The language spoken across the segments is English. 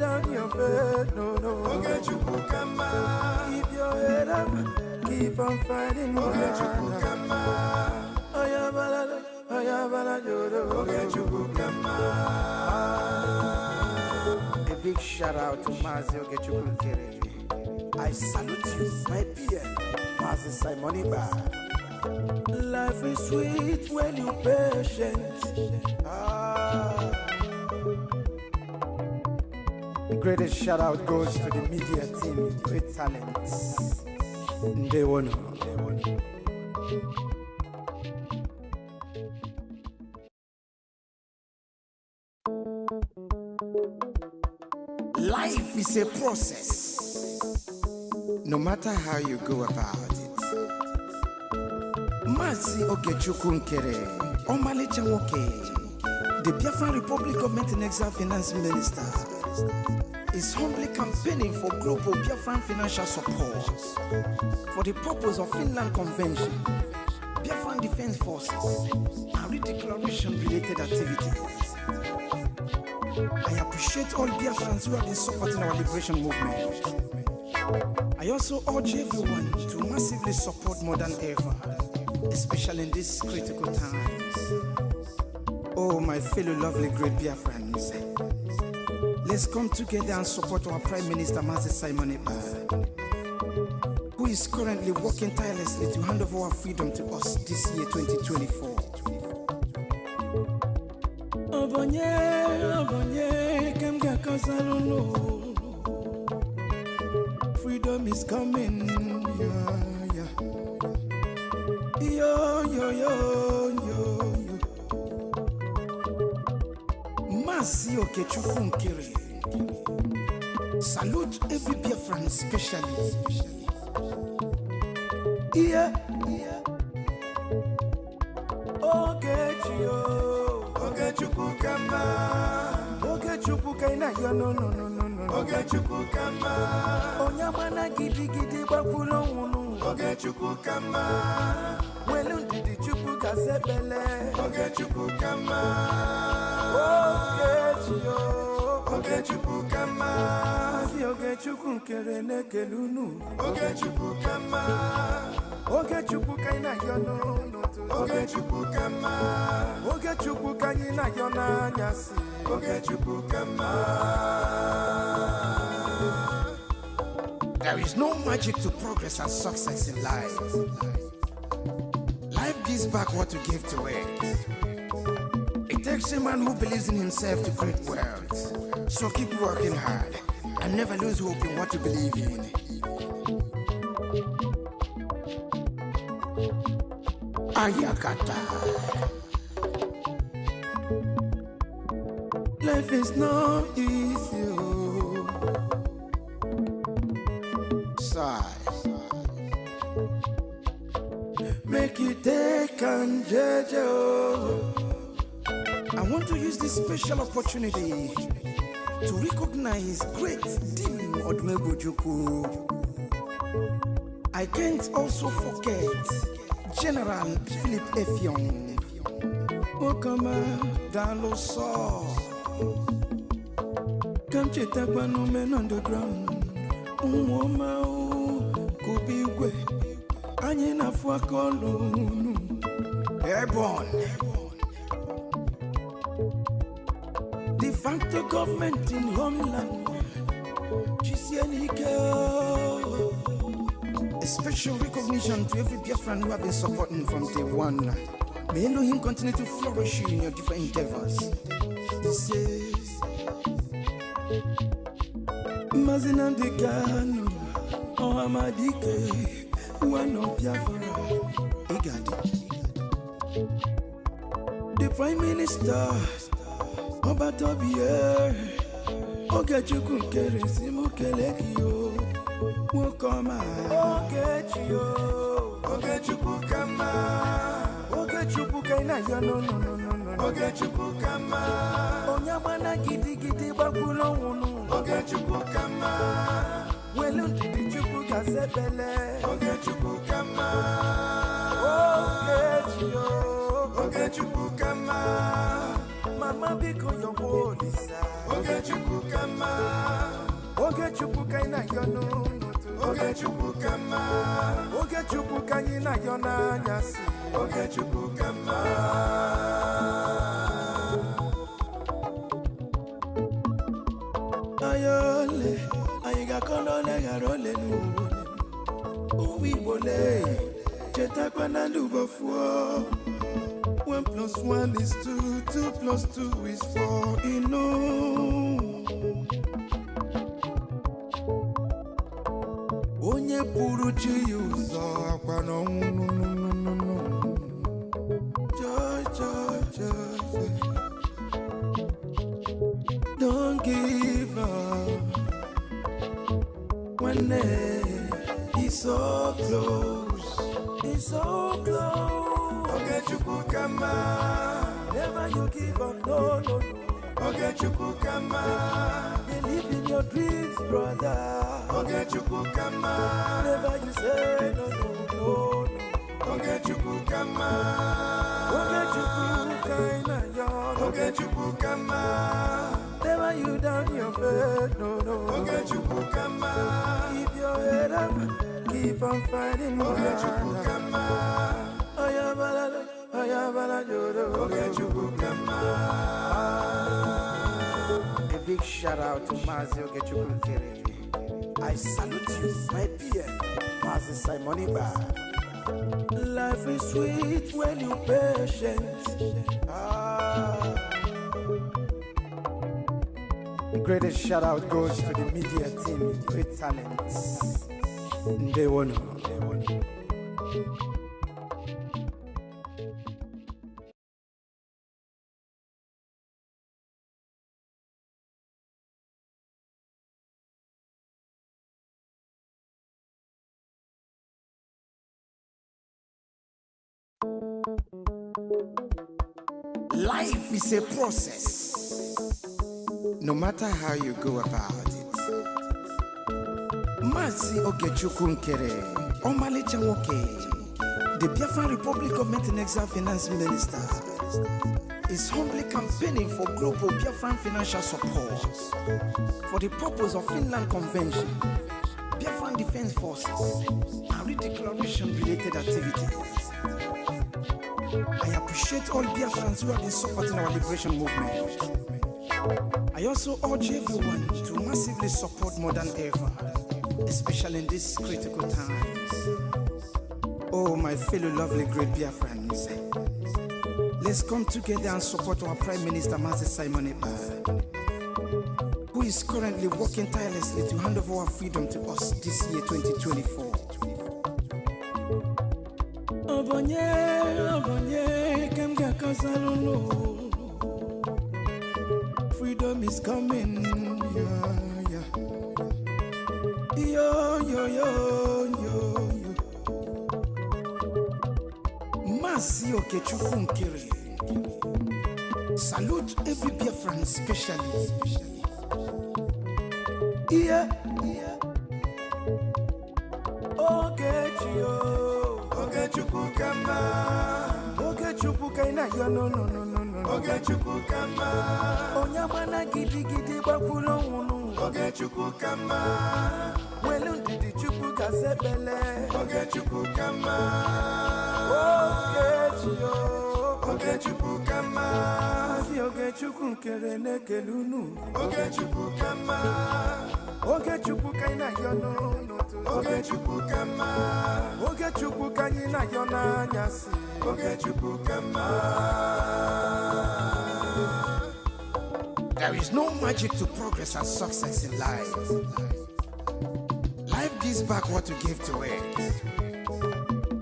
down your faith, no. Keep your head up, keep on fighting. A big shout out to Mazi Ogechukwu. I salute you, my PM, Mazi Simoniba. Life is sweet when you're patient. The greatest shout out goes to the media team, great talents. They won. Life is a process. No matter how you go about it. Mazi Ogechukwu Omalicha Nwoke, the Biafra Republic Government and Exile Finance Minister, is humbly campaigning for global Biafran financial support for the purpose of Finland Convention, Biafran Defense Forces, and redeclaration-related activities. I appreciate all Biafrans who have been supporting our liberation movement. I also urge everyone to massively support more than ever, especially in these critical times. Oh, my fellow lovely great Biafrans, let's come together and support our Prime Minister, Mazi Simoniba, who is currently working tirelessly to hand over our freedom to us this year, 2024. Freedom is coming, yeah. Yo. Mazi Ogechukwu. Salute every Biafran, especially. Yeah. Ogechukwu kama. Ogechukwu kaina yo no. Ogechukwu kama. Onyamana gidi bakulo wunu. Ogechukwu kama. Welu ndidi chukwu kasebele. Ogechukwu kama. Ogechukwu kama. Mazi Ogechukwu kere nekelunu. Ogechukwu kama. Ogechukwu kaina yo no. Ogechukwu kama. Ogechukwu kaina yo na nyasi. Ogechukwu kama. There is no magic to progress and success in life. Life gives back what you give to it. It takes a man who believes in himself to create wealth. So keep working hard and never lose hope in what you believe in. Ayakata. Life is not easy. Make you take and judge. I want to use this special opportunity to recognize great Dim Odumegwu. I can't also forget General Philip Effiong. Okama Daloso. Come Chetakwa men underground. Umoma Kubigwe. Anyina Fuakolunu. Airborne. De facto government in homeland. A special recognition to every Biafran who have been supporting from day one. May Elohim continue to flourish you in your different endeavors. He says, Mazina de Gano, Ohamadike, one of Biafra. The Prime Minister, Obatobie, Ogechukwu Simukelekiyo, Wokoma, Ogechukwu kama, Ogechukwu kaina yo no. Ogechukwu kama, Onyamana gidi bakulo wunu. Ogechukwu kama, Welu ndidi chukwu kasebele. Ogechukwu kama, Ogechukwu kama, Mama biko yo bolisa. Ogechukwu kama. Chukwu kaina yono Oge Chukwu kama Oge Chukwu kaina yona nyasi Oge Chukwu kama Ayole Ayiga kono negarole nu Uwi bole Cheta kwa nandubo fuo 1 plus 1 is 2, 2 plus 2 is 4, you know. Onye puru chi uzo akwa no. Joy. Don't give up. When it's so close, it's so close. Oge Chukwu kama never you give up, no. Oge Chukwu kama believe in your dreams, brother. Oge Chukwu kama never you say no. Oge Chukwu kama Oge Chukwu kaina yon Oge Chukwu kama never you down your faith, no. Oge Chukwu kama keep your head up, keep on fighting, Oge Chukwu kama a big shout out to Mazi Ogechukwu Nkere. I salute you, my peer, Mazi Simoniba. Life is sweet when you're patient. The greatest shout out goes to the media team, great talents. They won. Life is a process, no matter how you go about it. Mazi Ogechukwu Nkere, Omale Chanwoke, the Biafra Republic of Exile Finance Minister, is humbly campaigning for global Biafran financial support for the purpose of Finland Convention, Biafran Defense Forces, and redeclaration-related activities. I appreciate all Biafrans who have been supporting our liberation movement. I also urge everyone to massively support more than ever, especially in these critical times. Oh, my fellow lovely great Biafrans, let's come together and support our Prime Minister Mazi Simon Ekpa, who is currently working tirelessly to hand over our freedom to us this year 2024. Freedom is coming, yeah. Yo. Mazi Ogechukwu Nkere. Salute every Biafran especially. Yeah. Ogechukwu kama Ogechukwu kaina yono Ogechukwu kama Onyamana gidi bakulo wunu Ogechukwu kama Welu ndidi chukwu kasebele Ogechukwu kama Ogechukwu kama Mazi Ogechukwu Nkere nekelunu Ogechukwu kama Ogechukwu kaina yono Ogechukwu kama Ogechukwu kaina yona nyasi Ogechukwu kama. There is no magic to progress and success in life. Life gives back what you give to it.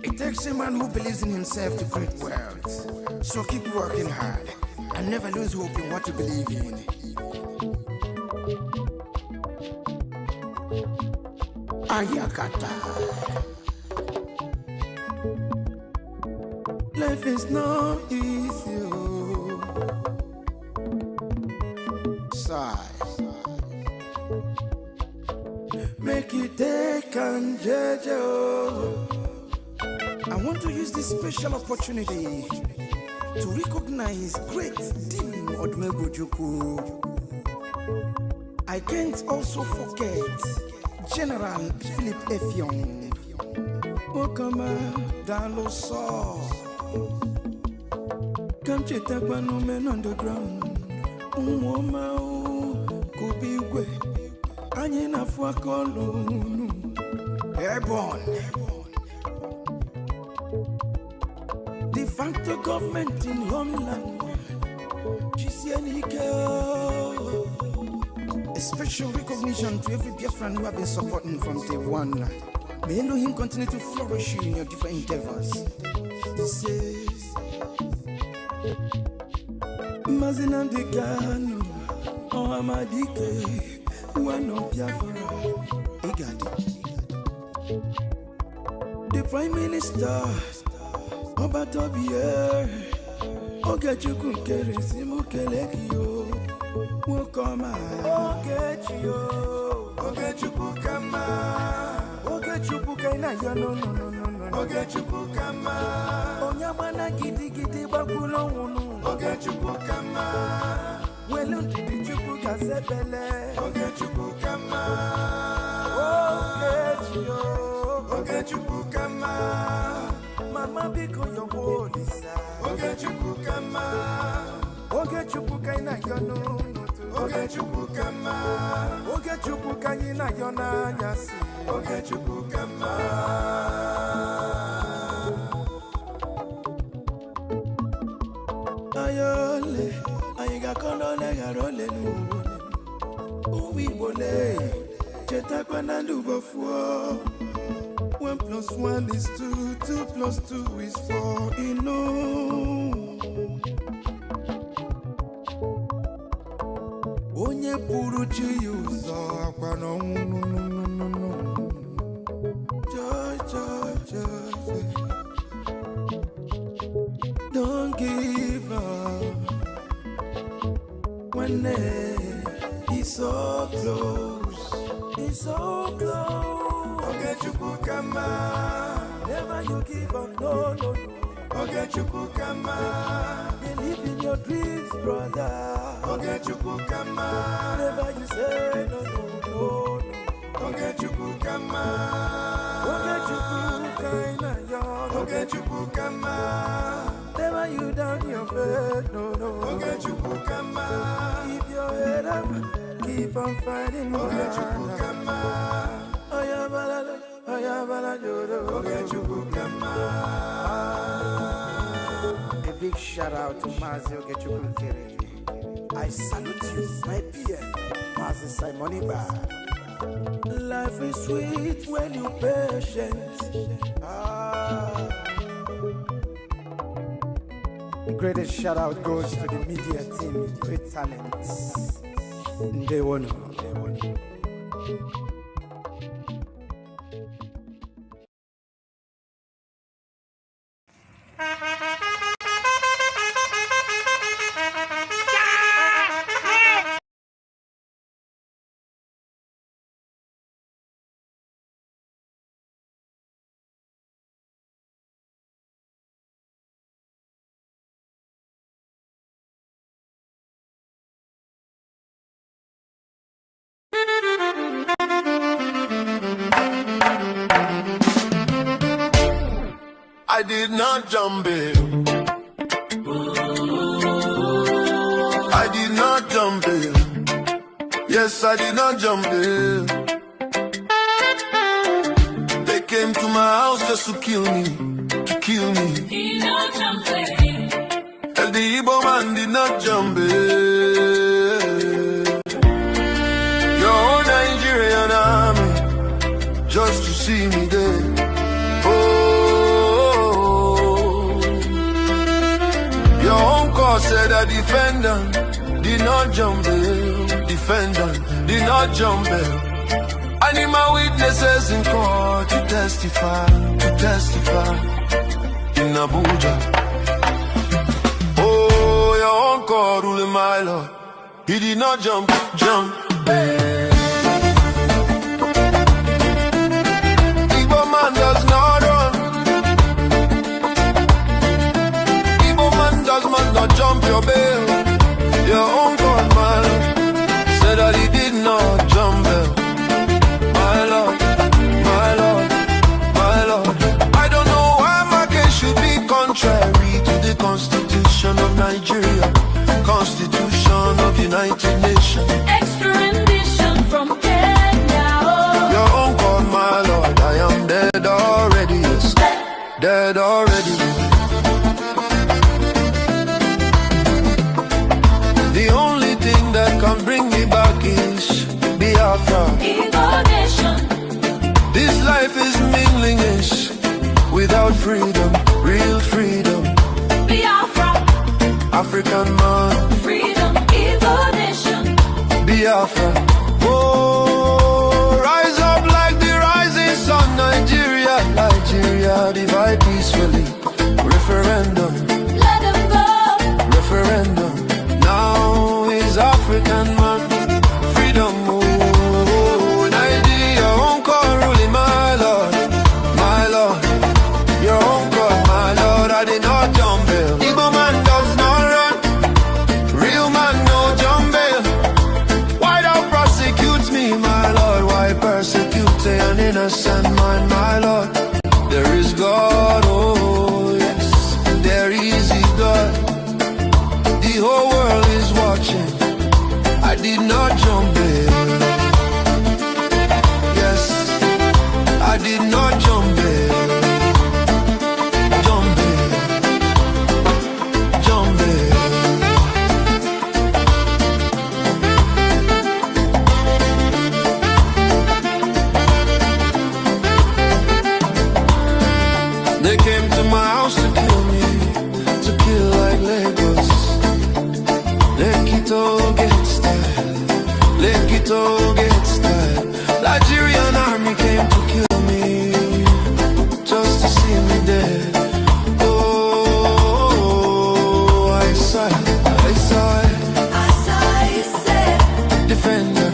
It takes a man who believes in himself to create wealth. So keep working hard and never lose hope in what you believe in. Ayakata. Life is not easy. Sigh. Make it take and judge. I want to use this special opportunity to recognize great Dim Odumegwu Ojukwu. I can't also forget General Philip F. Young. Okama Daloso. Come chetakwa no men underground. Umoma kubigwe. Anye na fuakolo. Airborne. De facto government in homeland. A special recognition to every Biafran who have been supporting from day one. May Elohim continue to flourish you in your different endeavors. This is Mazinam de Gano, Ohamadike, one of Biafra. The Prime Minister, Obatobie, Ogechuku Keresimu Kelekio, Wokoma, Ogechio, Ogechuku Kama, Ogechuku Kaina, no, Ogechuku Kama, Onyamana Gidi Gidi Bakulo, Ogechuku Kama, Welundi Chuku Gazebele, Ogechuku Kama, Ogechio, Ogechuku Kama. Mama biko yo bolisa Ogechuku kama Ogechuku kaina yono Ogechuku kama Ogechuku kaina yona nyasi Ogechuku kama Ayole Ayiga kolole garole nu Uwi bole Chetakwa na lubofuo 1 + 1 is 2, 2 + 2 is 4, Onye puru chi yuzo akwa no. Joy. Don't give up. When it's so close. It's so close. Ogechuku kama, never you give up, no. Ogechuku kama, believe in your dreams, brother. Ogechuku kama, never you say no. Ogechuku kama, Ogechuku kaina yon. Ogechuku kama, never you down your faith, no. Ogechuku kama, keep your head up, keep on fighting. Ogechuku kama. A big shout out to Mazi Ogechuku Kere. I salute you, my PM, Mazi Simoniba. Life is sweet when you're patient. The greatest shout out goes to the media team, great talents. They won. I did not jump in. I did not jump in. Yes, I did not jump in. They came to my house just to kill me, Did not jump in. And the Igbo man did not jump in. Your own Nigerian army just to see me there. Your own cause said a defendant did not jump bail. Defendant did not jump bail. I need my witnesses in court to testify in Abuja. Oh, your own court ruling my lord. He did not jump bail. Igbo man does not run. Must not jump your bail. Your own God man said that he did not Nigeria, Constitution of United Nations. Extra rendition from Kenya. Oh. Your uncle, my Lord, I am dead already, yes, dead already. The only thing that can bring me back is Biafra. This life is meaningless without freedom, real freedom. Biafra, African man, freedom, evil nation. Biafra. Oh, rise up like the rising sun, Nigeria, Nigeria, divide peacefully. Referendum, Let them go. referendum. Now is African man, freedom. Oh, Nigeria, uncle ruling, my Lord, my Lord. Your uncle, my Lord, I did not jump bail. Igbo man does not run, real man no jump bail. Why thou prosecute me, my Lord? Why persecute an innocent man, my Lord? There is God, oh yes, there is a God. The whole world is watching. I did not jump bail. Yes, I did not jump bail. Jump bail. Jump bail. They came to my house to kill me, to kill like Lagos. Let it all get style, let it all get style. Nigerian army came to kill me, just to see me dead. Oh, I saw it, I saw it. I saw you said, Defender,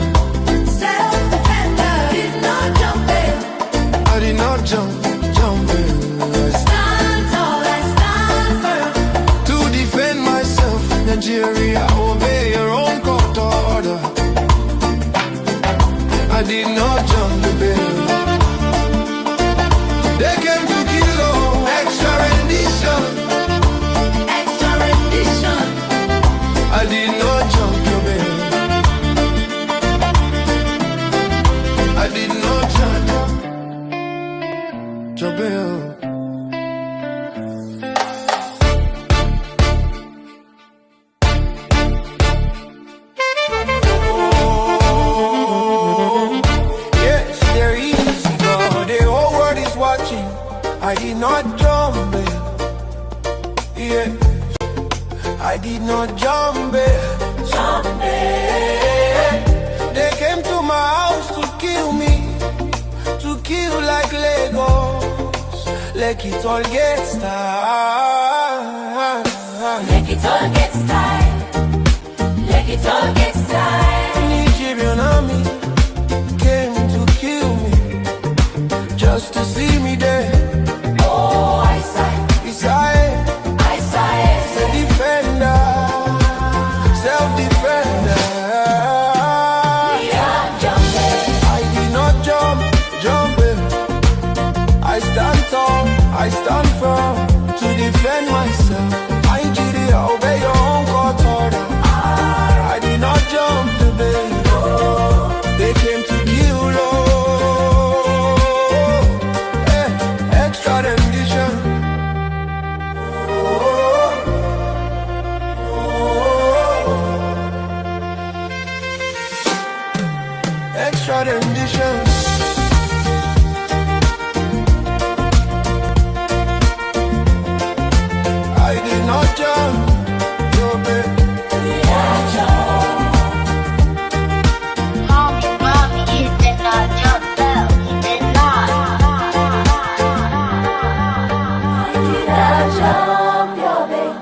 self-defender. Did not jump in. I did not jump in. Stand tall, I stand firm. To defend myself, Nigeria, obey your own court order. I did not jump the bill. They came to kill, oh, extra rendition. Extra rendition. I did not jump the bill. I did not jump the bill. Yes, there is God. The whole world is watching. I did not jump it. Yes, I did not jump it. Jump in. They came to my house to kill me, to kill like Lagos. Like it all gets started. Let it all get style. Let it all get style. Nigerian army came to kill me, just to see me dead. Oh, I saw it. Beside I saw it. the defender, self-defender. Yeah, jump in. I did not jump in. I stand tall, I stand firm to defend myself. Nigeria, obey your own court order. I did not jump the bill. They came to kill, oh, extra rendition. Extra rendition. I did not jump your bed. Mommy, you did not jump bell. You did not. Did not jump your baby.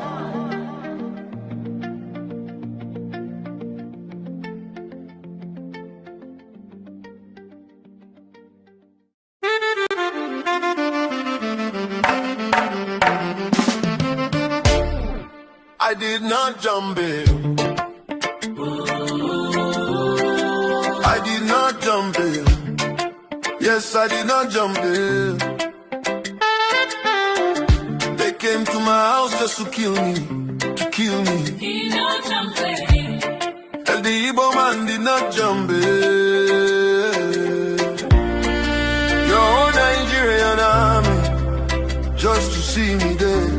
I did not jump it. I did not jump it. Yes, I did not jump it. They came to my house just to kill me, to kill me. He no jump. And the Igbo man did not jump. Your own Nigerian army just to see me there.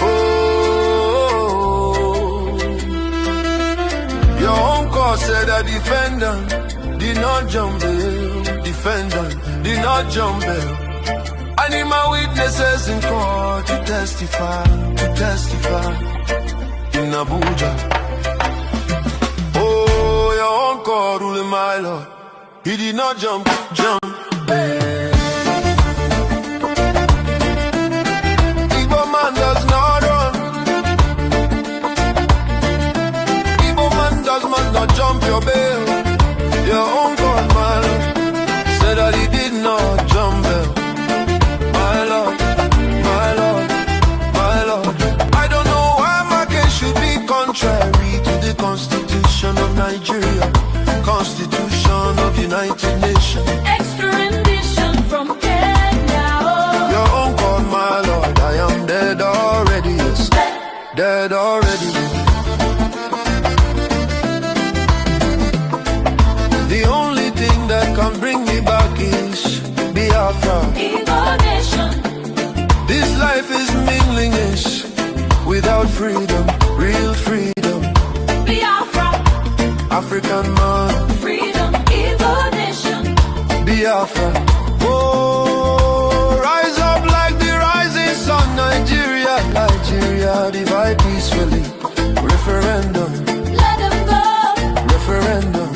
Oh, your own cause said a defendant did not jump. Defendant did not jump. I need my witnesses in court to testify in Abuja. Oh, your uncle ruling my lord, he did not jump. Igbo man does not run. Igbo man does not jump your bail. Your uncle man said that he did not jump bail. My lord, I don't know why my case should be contrary to the Constitution of Nigeria, Constitution of United Nations. Extradition from Kenya. Your uncle, my lord, I am dead already, yes, dead already. The only thing that can bring me back is Biafra. This life is meaningless without freedom, real freedom. Biafra, African man, freedom, Igbo nation. Biafra. Oh, rise up like the rising sun, Nigeria, divide peacefully. Referendum, Let them go. referendum.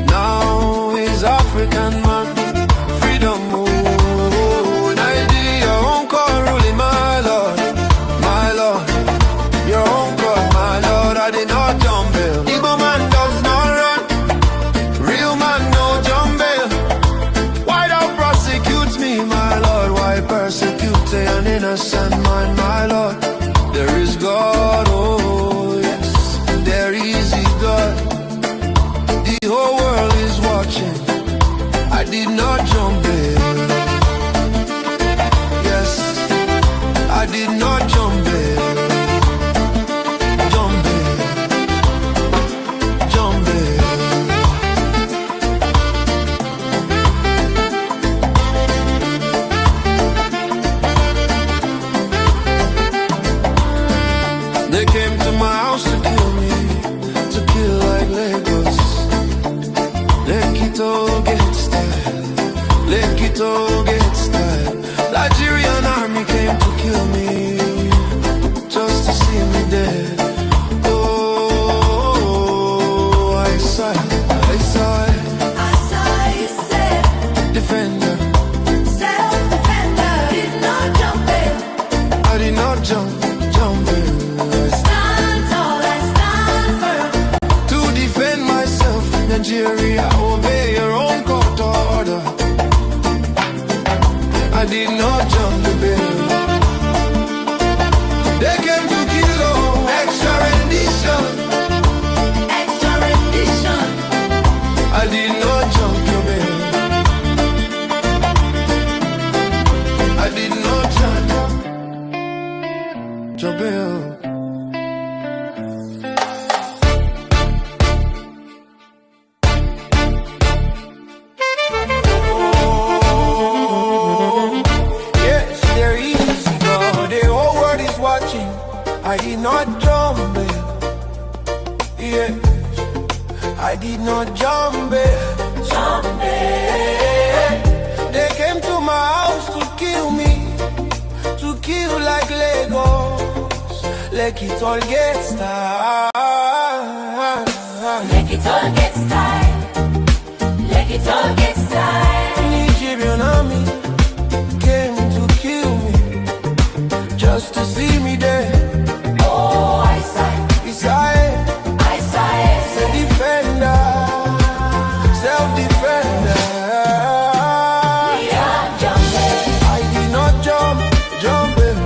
Now is African man, freedom. Oh, Nigeria, uncle ruling my lord, your uncle, my lord, I did not jump bail. Igbo man does not run, real man no jump bail. Why thou prosecute me, my lord? Why persecute an innocent man, my lord? There is God, oh yes, there is a God. The whole world is watching. I did not jump bail. Yes, I did not jump bail. Jump bail. Jump bail. They came to my house to kill me, to kill like Lagos. Lekito get style, Lekito get style. Nigerian army came to kill me, just to see me dead. Oh, I saw it. Defender, Self-defender, did not jump in. I did not jump in. Stand tall and stand firm. To defend myself, Nigeria, obey your own court order. I did not jump the bill. They came to kill, oh, extra rendition. Extra rendition. I did not jump your bill. I did not jump your bill. Yes, there is God. The whole world is watching. I did not jump it. Yes, I did not jump it. They came to my house to kill me, to kill like Legos. Like it all gets tired. Make it all get style. Make it all get style. Nigerian army came to kill me, just to see me there. Oh, I sigh. Beside I sigh. the defender, self-defender. Yeah, jump in. I did not jump in.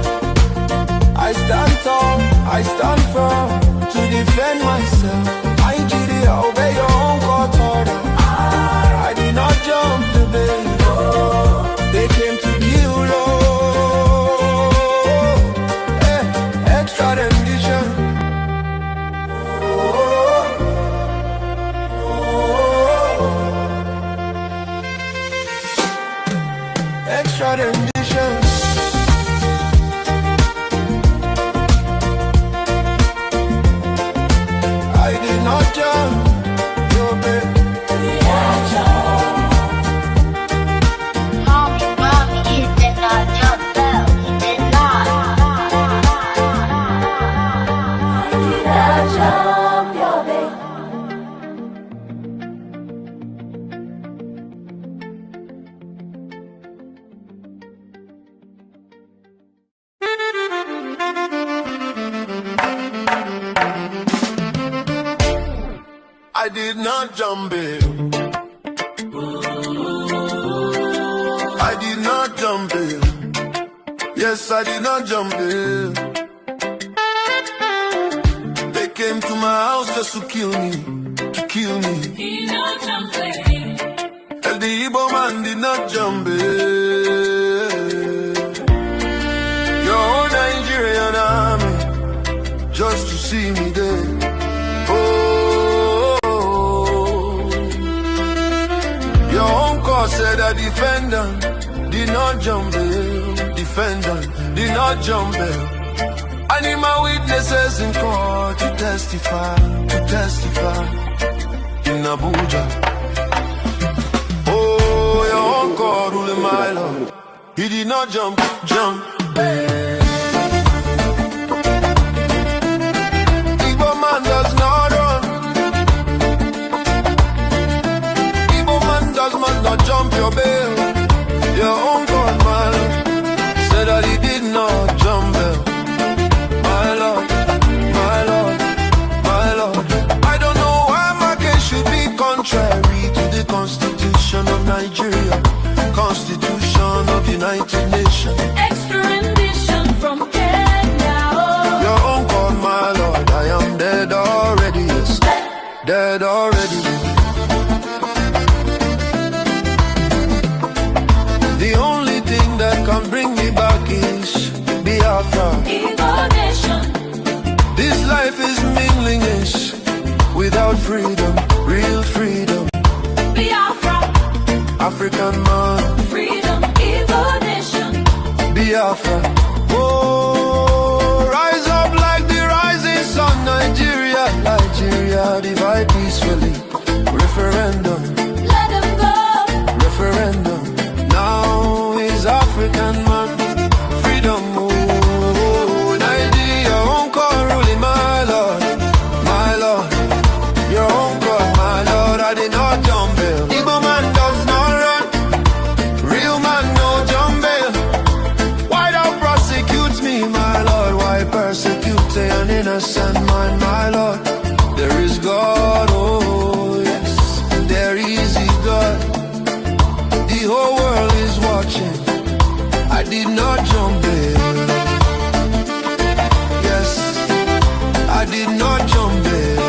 I stand tall, I stand firm to defend myself. Nigeria, obey your own court order. I did not jump the bill. They came to kill, oh, extra rendition. did not jump bail. I did not jump bail. Yes, I did not jump bail. They came to my house just to kill me, to kill me. He not jump bail. And the Igbo man did not jump bail. Your own Nigerian army just to see me there. Your own court said a defendant did not jump bail. Defendant did not jump bail. I need my witnesses in court to testify in Abuja. Oh, your own court ruling my law. He did not jump bail. Igbo man does not run. Not jump your bail. Your own God, my Lord, said that he did not jump bail. My Lord, my Lord, my Lord. I don't know why my case should be contrary to the Constitution of Nigeria, Constitution of the United Nations. Extradition from Kenya. Your own God, my Lord, I am dead already, yes, dead already. The only thing that can bring me back is Biafra. This life is meaningless without freedom, real freedom. Biafra, African man, freedom, Igbo nation. Biafra. Oh, rise up like the rising sun, Nigeria, Nigeria, divide peacefully. Referendum, Let them go. referendum. Now is African man, freedom, oh, Nigeria, your own call ruling, my Lord, your own call, my Lord, I did not jump bail. Igbo man does not run, real man no jump bail. Why thou prosecute me, my Lord, why persecute an innocent man, my Lord? There is God, oh yes, there is God. The whole world is watching. I did not jump bail. Yes, I did not jump bail.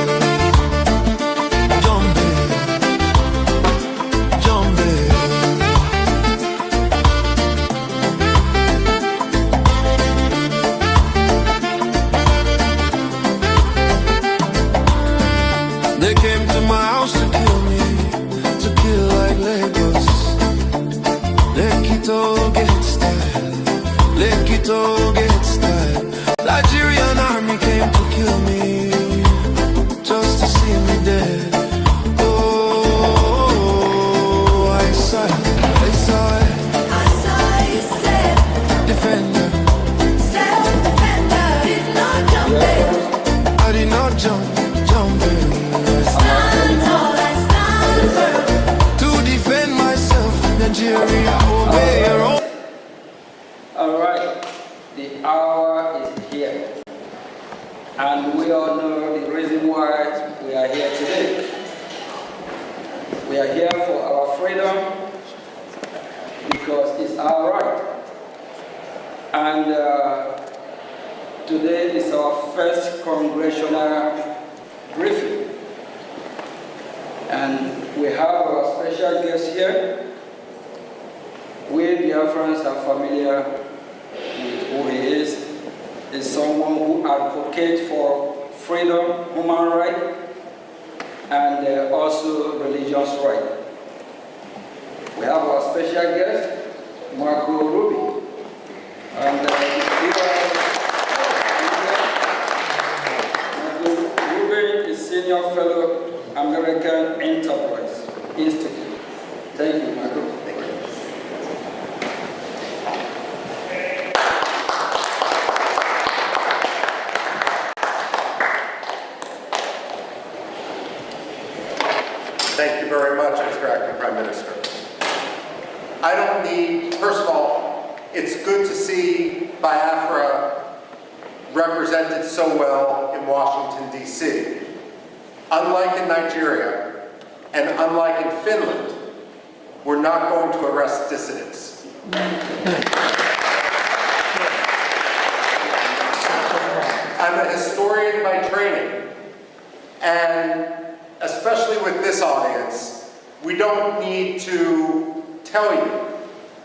Jump bail. Jump bail. They came to my house to kill me, to kill like Lagos. Lekito get style, Lekito get style. Nigerian army came to kill me, just to see me dead. Oh, I saw it. Defender, Self-defender, did not jump bail. I did not jump bail. Stand tall and stand firm. To defend myself, Nigeria, obey your own. All right, the hour is here, and we all know the reason why we are here today. We are here for our freedom because it's our right. And today is our first congressional briefing, and we have our special guest here. We Biafrans are familiar with who he is. He's someone who advocates for freedom, human rights, and also religious rights. We have our special guest, Marco Ruby. And Marco Ruby is Senior Fellow, American Enterprise Institute. Thank you, Marco. Thank you very much, Mr. Acting Prime Minister. I don't need, first of all, it's good to see Biafra represented so well in Washington, D.C. unlike in Nigeria and unlike in Finland, we're not going to arrest dissidents. I'm a historian by training, and especially with this audience, we don't need to tell you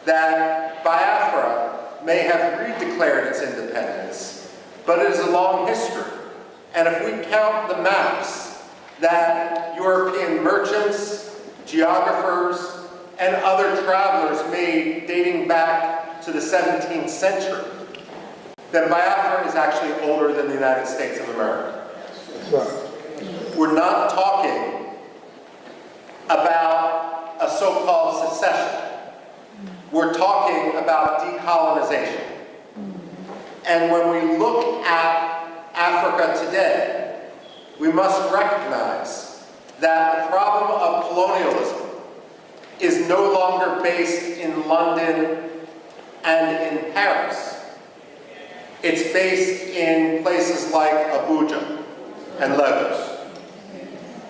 that Biafra may have redeclared its independence, but it is a long history. And if we count the maps that European merchants, geographers, and other travelers made dating back to the 17th century, then Biafra is actually older than the United States of America. We're not talking about a so-called secession. We're talking about decolonization. And when we look at Africa today, we must recognize that the problem of colonialism is no longer based in London and in Paris. It's based in places like Abuja and Lagos.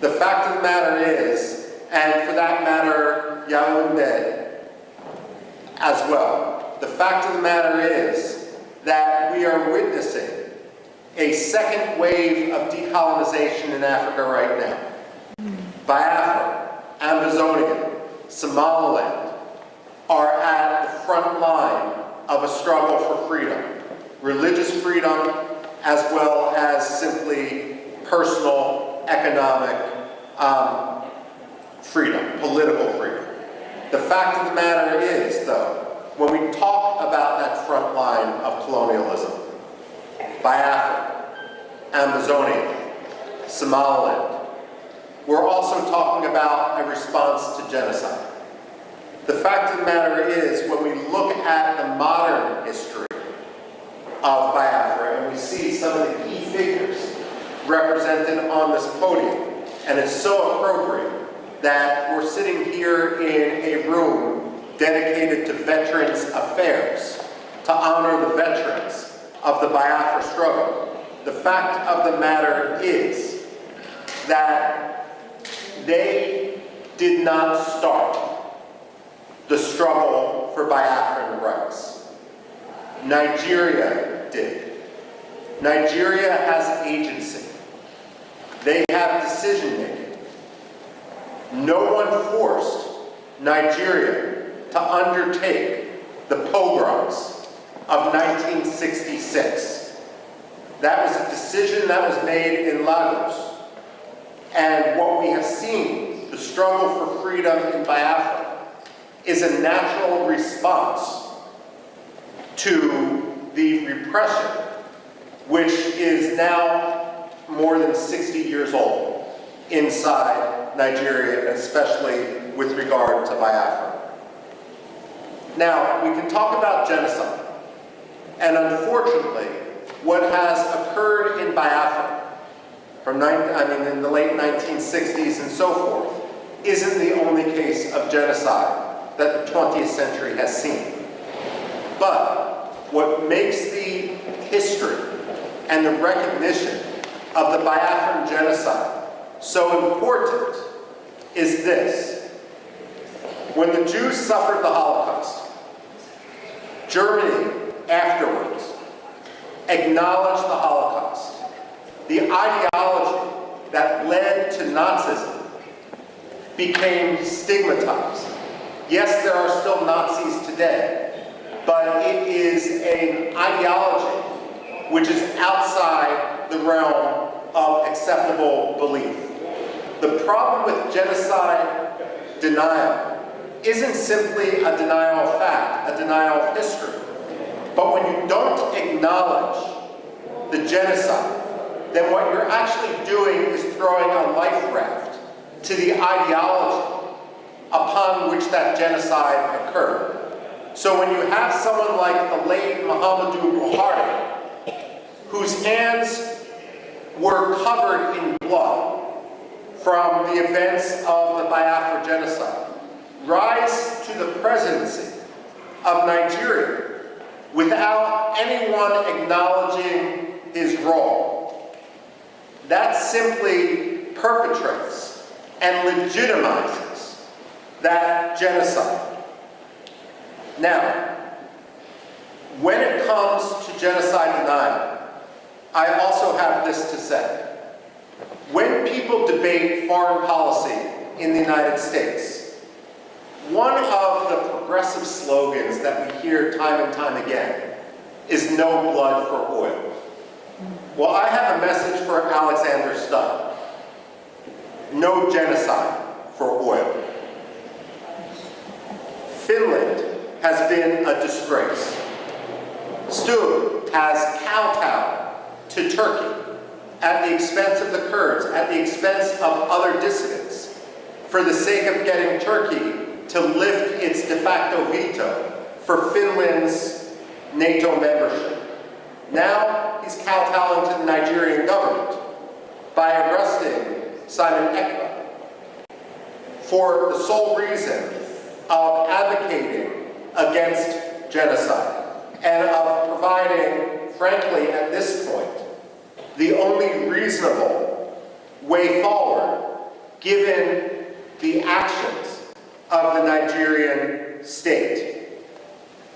The fact of the matter is, and for that matter, Yaoundé as well, the fact of the matter is that we are witnessing a second wave of decolonization in Africa right now. Biafra, Amazonia, Somaliland are at the front line of a struggle for freedom. Religious freedom, as well as simply personal, economic freedom, political freedom. The fact of the matter is, though, when we talk about that front line of colonialism, Biafra, Amazonia, Somaliland, we're also talking about a response to genocide. The fact of the matter is, when we look at the modern history of Biafra, and we see some of the key figures represented on this podium, and it's so appropriate that we're sitting here in a room dedicated to Veterans Affairs, to honor the veterans of the Biafra struggle. The fact of the matter is that they did not start the struggle for Biafran rights. Nigeria did. Nigeria has agency. They have decision-making. No one forced Nigeria to undertake the pogroms of 1966. That was a decision that was made in Lagos. And what we have seen, the struggle for freedom in Biafra, is a natural response to the repression, which is now more than 60 years old inside Nigeria, especially with regard to Biafra. Now, we can talk about genocide, and unfortunately, what has occurred in Biafra in the late 1960s and so forth, isn't the only case of genocide that the 20th century has seen. But what makes the history and the recognition of the Biafran genocide so important is this. When the Jews suffered the Holocaust, Germany afterwards acknowledged the Holocaust. The ideology that led to Nazism became stigmatized. Yes, there are still Nazis today, but it is an ideology which is outside the realm of acceptable belief. The problem with genocide denial isn't simply a denial of fact, a denial of history. But when you don't acknowledge the genocide, then what you're actually doing is throwing a life raft to the ideology upon which that genocide occurred. So when you have someone like the late Muhammadu Buhari, whose hands were covered in blood from the events of the Biafra genocide, rise to the presidency of Nigeria without anyone acknowledging his role, that simply perpetrates and legitimizes that genocide. Now, when it comes to genocide denial, I also have this to say. When people debate foreign policy in the United States, one of the progressive slogans that we hear time and time again is no blood for oil. Well, I have a message for Alexander Stubb. No genocide for oil. Finland has been a disgrace. Stubb has kowtowed to Turkey at the expense of the Kurds, at the expense of other dissidents, for the sake of getting Turkey to lift its de facto veto for Finland's NATO membership. Now he's kowtowing to the Nigerian government by arresting Simon Ekpa for the sole reason of advocating against genocide and of providing, frankly, at this point, the only reasonable way forward given the actions of the Nigerian state.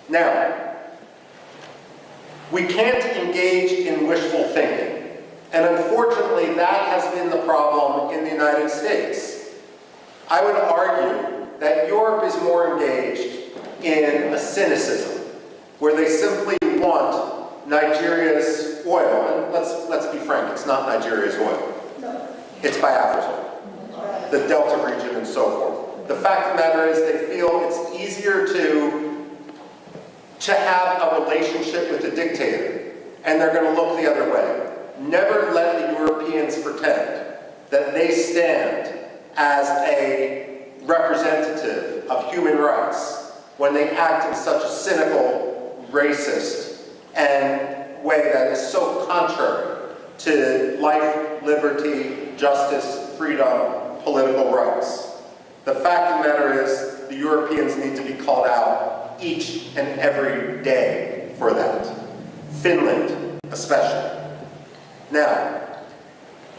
Now, we can't engage in wishful thinking, and unfortunately that has been the problem in the United States. I would argue that Europe is more engaged in a cynicism, where they simply want Nigeria's oil, and let's be frank, it's not Nigeria's oil. It's Biafra's oil, the Delta region and so forth. The fact of the matter is they feel it's easier to have a relationship with a dictator, and they're going to look the other way. Never let the Europeans pretend that they stand as a representative of human rights when they act in such a cynical, racist, and way that is so contrary to life, liberty, justice, freedom, political rights. The fact of the matter is the Europeans need to be called out each and every day for that. Finland, especially. Now,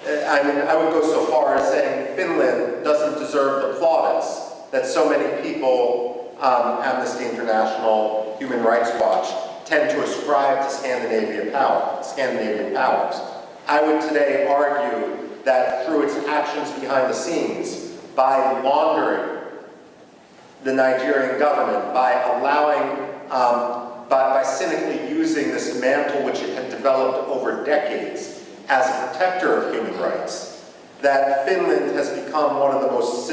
I would go so far as saying Finland doesn't deserve the plaudits that so many people, Amnesty International, Human Rights Watch, tend to ascribe to Scandinavian powers. I would today argue that through its actions behind the scenes, by laundering the Nigerian government, by allowing, by cynically using this mantle which it had developed over decades as a protector of human rights, that Finland has become one of the most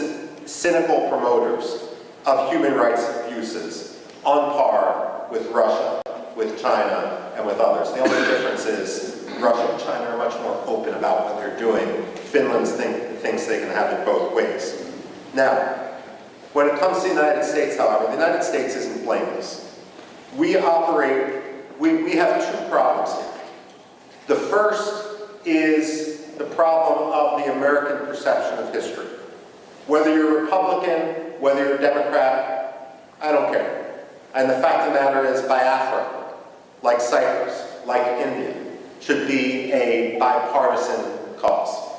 cynical promoters of human rights abuses, on par with Russia, with China, and with others. The only difference is Russia and China are much more open about what they're doing. Finland thinks they can have it both ways. Now, when it comes to the United States, however, the United States isn't blameless. We have two problems here. The first is the problem of the American perception of history. Whether you're Republican, whether you're Democrat, I don't care. And the fact of the matter is Biafra, like Cyprus, like India, should be a bipartisan cause.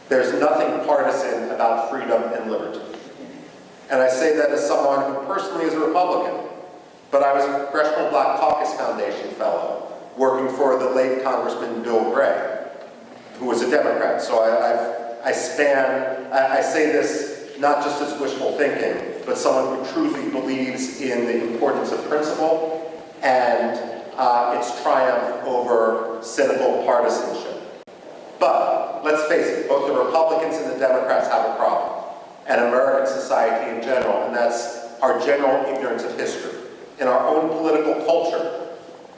There's nothing partisan about freedom and liberty. And I say that as someone who personally is a Republican, but I was a Congressional Black Caucus Foundation fellow working for the late Congressman Bill Gray, who was a Democrat. So I say this not just as wishful thinking, but someone who truly believes in the importance of principle and its triumph over cynical partisanship. But let's face it, both the Republicans and the Democrats have a problem, and American society in general, and that's our general ignorance of history. In our own political culture,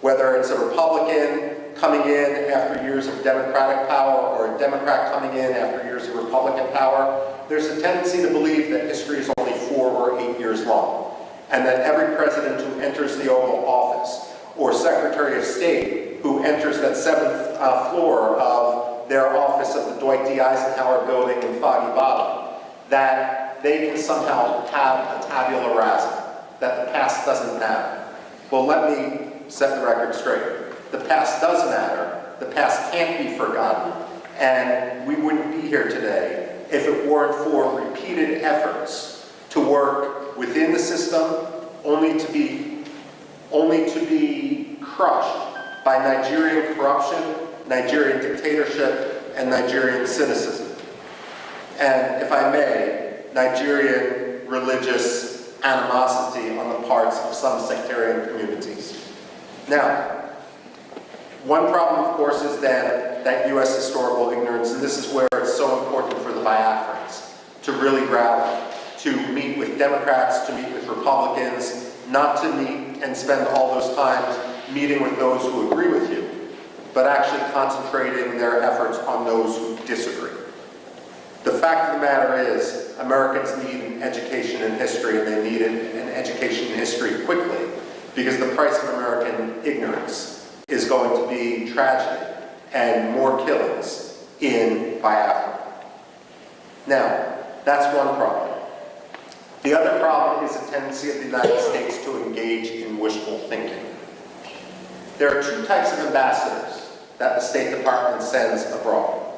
whether it's a Republican coming in after years of Democratic power or a Democrat coming in after years of Republican power, there's a tendency to believe that history is only 4 or 8 years long, and that every president who enters the Oval Office or Secretary of State who enters that 7th floor of their office of the Dwight D. Eisenhower building in Foggy Bottom, that they can somehow have a tabula rasa, that the past doesn't matter. Well, let me set the record straight. The past does matter. The past can't be forgotten. And we wouldn't be here today if it weren't for repeated efforts to work within the system, only to be crushed by Nigerian corruption, Nigerian dictatorship, and Nigerian cynicism. And if I may, Nigerian religious animosity on the parts of some sectarian communities. Now, one problem, of course, is that U.S. historical ignorance, and this is where it's so important for the Biafrans to really rally, to meet with Democrats, to meet with Republicans, not to meet and spend all those times meeting with those who agree with you, but actually concentrating their efforts on those who disagree. The fact of the matter is, Americans need an education in history, and they need an education in history quickly, because the price of American ignorance is going to be tragedy and more killings in Biafra. Now, that's one problem. The other problem is a tendency of the United States to engage in wishful thinking. There are two types of ambassadors that the State Department sends abroad.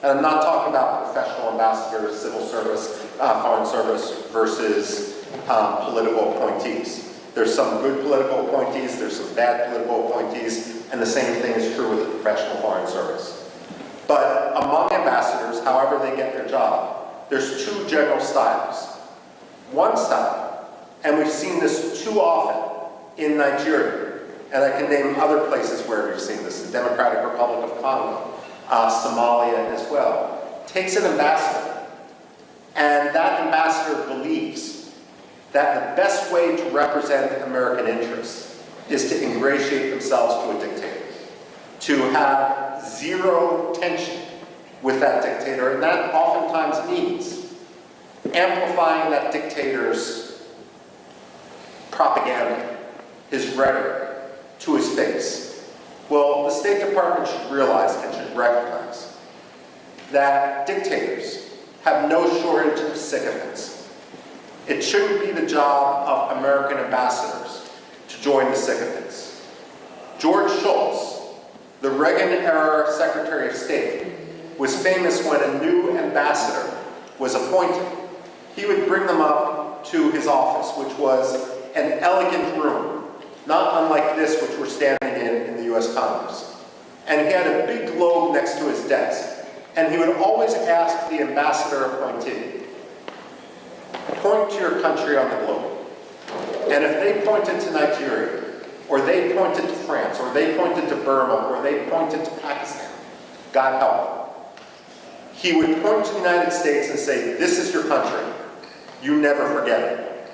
And I'm not talking about professional ambassadors, civil service, foreign service versus political appointees. There's some good political appointees, there's some bad political appointees, and the same thing is true with the professional foreign service. But among ambassadors, however they get their job, there's two general styles. One style, and we've seen this too often in Nigeria, and I can name other places where we've seen this, the Democratic Republic of Congo, Somalia as well, takes an ambassador, and that ambassador believes that the best way to represent American interests is to ingratiate themselves to a dictator, to have zero tension with that dictator, and that oftentimes means amplifying that dictator's propaganda, his rhetoric, to his face. Well, the State Department should realize and should recognize that dictators have no shortage of sycophants. It shouldn't be the job of American ambassadors to join the sycophants. George Shultz, the Reagan-era Secretary of State, was famous when a new ambassador was appointed. He would bring them up to his office, which was an elegant room, not unlike this which we're standing in the U.S. Congress. And he had a big globe next to his desk. And he would always ask the ambassador appointee, point to your country on the globe. And if they pointed to Nigeria, or they pointed to France, or they pointed to Burma, or they pointed to Pakistan, God help them, he would point to the United States and say, this is your country. You never forget it.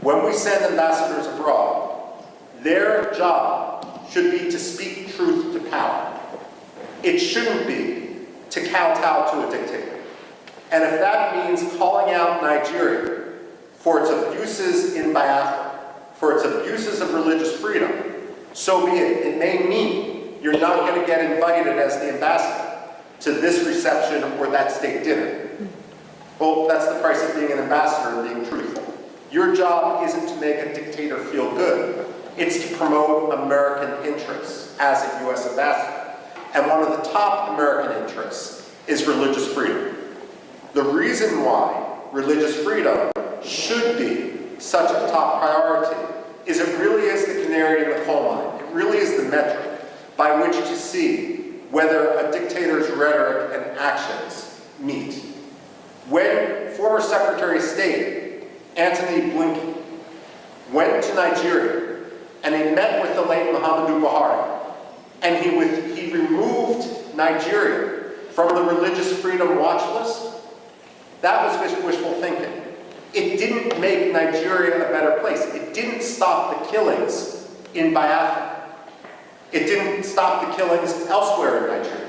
When we send ambassadors abroad, their job should be to speak truth to power. It shouldn't be to kowtow to a dictator. And if that means calling out Nigeria for its abuses in Biafra, for its abuses of religious freedom, so be it. It may mean you're not going to get invited as the ambassador to this reception or that state dinner. Well, that's the price of being an ambassador and being truthful. Your job isn't to make a dictator feel good. It's to promote American interests as a U.S. ambassador. And one of the top American interests is religious freedom. The reason why religious freedom should be such a top priority is it really is the canary in the coal mine. It really is the metric by which to see whether a dictator's rhetoric and actions meet. When former Secretary of State Antony Blinken went to Nigeria and he met with the late Muhammadu Buhari, and he removed Nigeria from the religious freedom watch list, that was wishful thinking. It didn't make Nigeria a better place. It didn't stop the killings in Biafra. It didn't stop the killings elsewhere in Nigeria.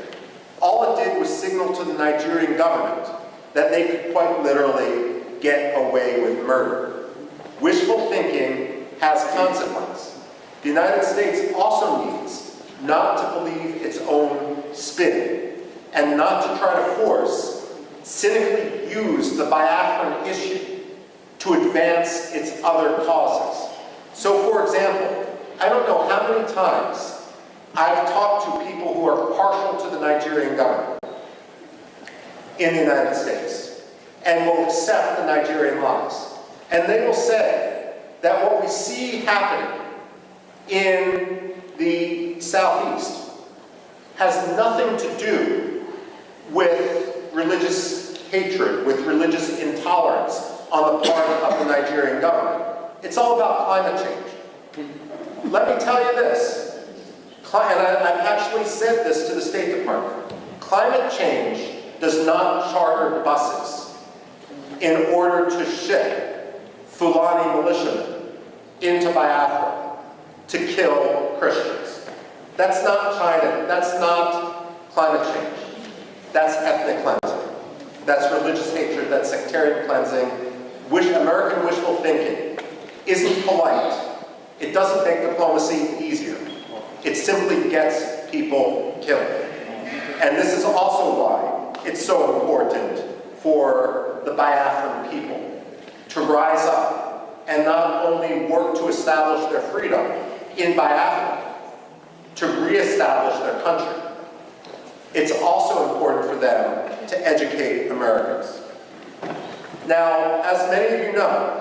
All it did was signal to the Nigerian government that they could quite literally get away with murder. Wishful thinking has consequence. The United States also needs not to believe its own spin and not to try to force, cynically use the Biafran issue to advance its other causes. So, for example, I don't know how many times I've talked to people who are partial to the Nigerian government, in the United States and will accept the Nigerian lies. And they will say that what we see happening in the Southeast has nothing to do with religious hatred, with religious intolerance on the part of the Nigerian government. It's all about climate change. Let me tell you this, and I've actually said this to the State Department. Climate change does not charter buses in order to ship Fulani militiamen into Biafra to kill Christians. That's not China, that's not climate change. That's ethnic cleansing. That's religious hatred, that's sectarian cleansing. American wishful thinking isn't polite. It doesn't make diplomacy easier. It simply gets people killed. And this is also why it's so important for the Biafran people to rise up and not only work to establish their freedom in Biafra, to reestablish their country. It's also important for them to educate Americans. Now, as many of you know,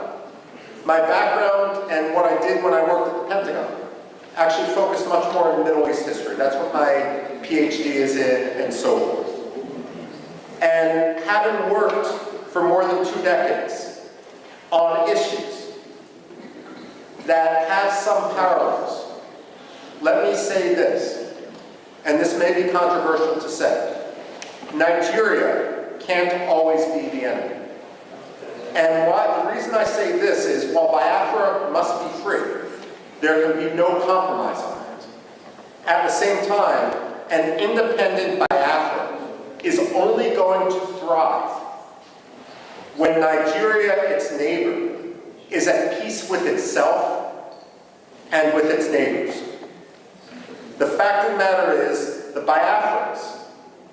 my background and what I did when I worked at the Pentagon actually focused much more in Middle East history. That's what my PhD is in, and so forth. And having worked for more than 2 decades on issues that have some parallels, let me say this, and this may be controversial to say, Nigeria can't always be the enemy. And the reason I say this is, while Biafra must be free, there can be no compromise on it. At the same time, an independent Biafra is only going to thrive when Nigeria, its neighbor, is at peace with itself and with its neighbors. The fact of the matter is, the Biafrans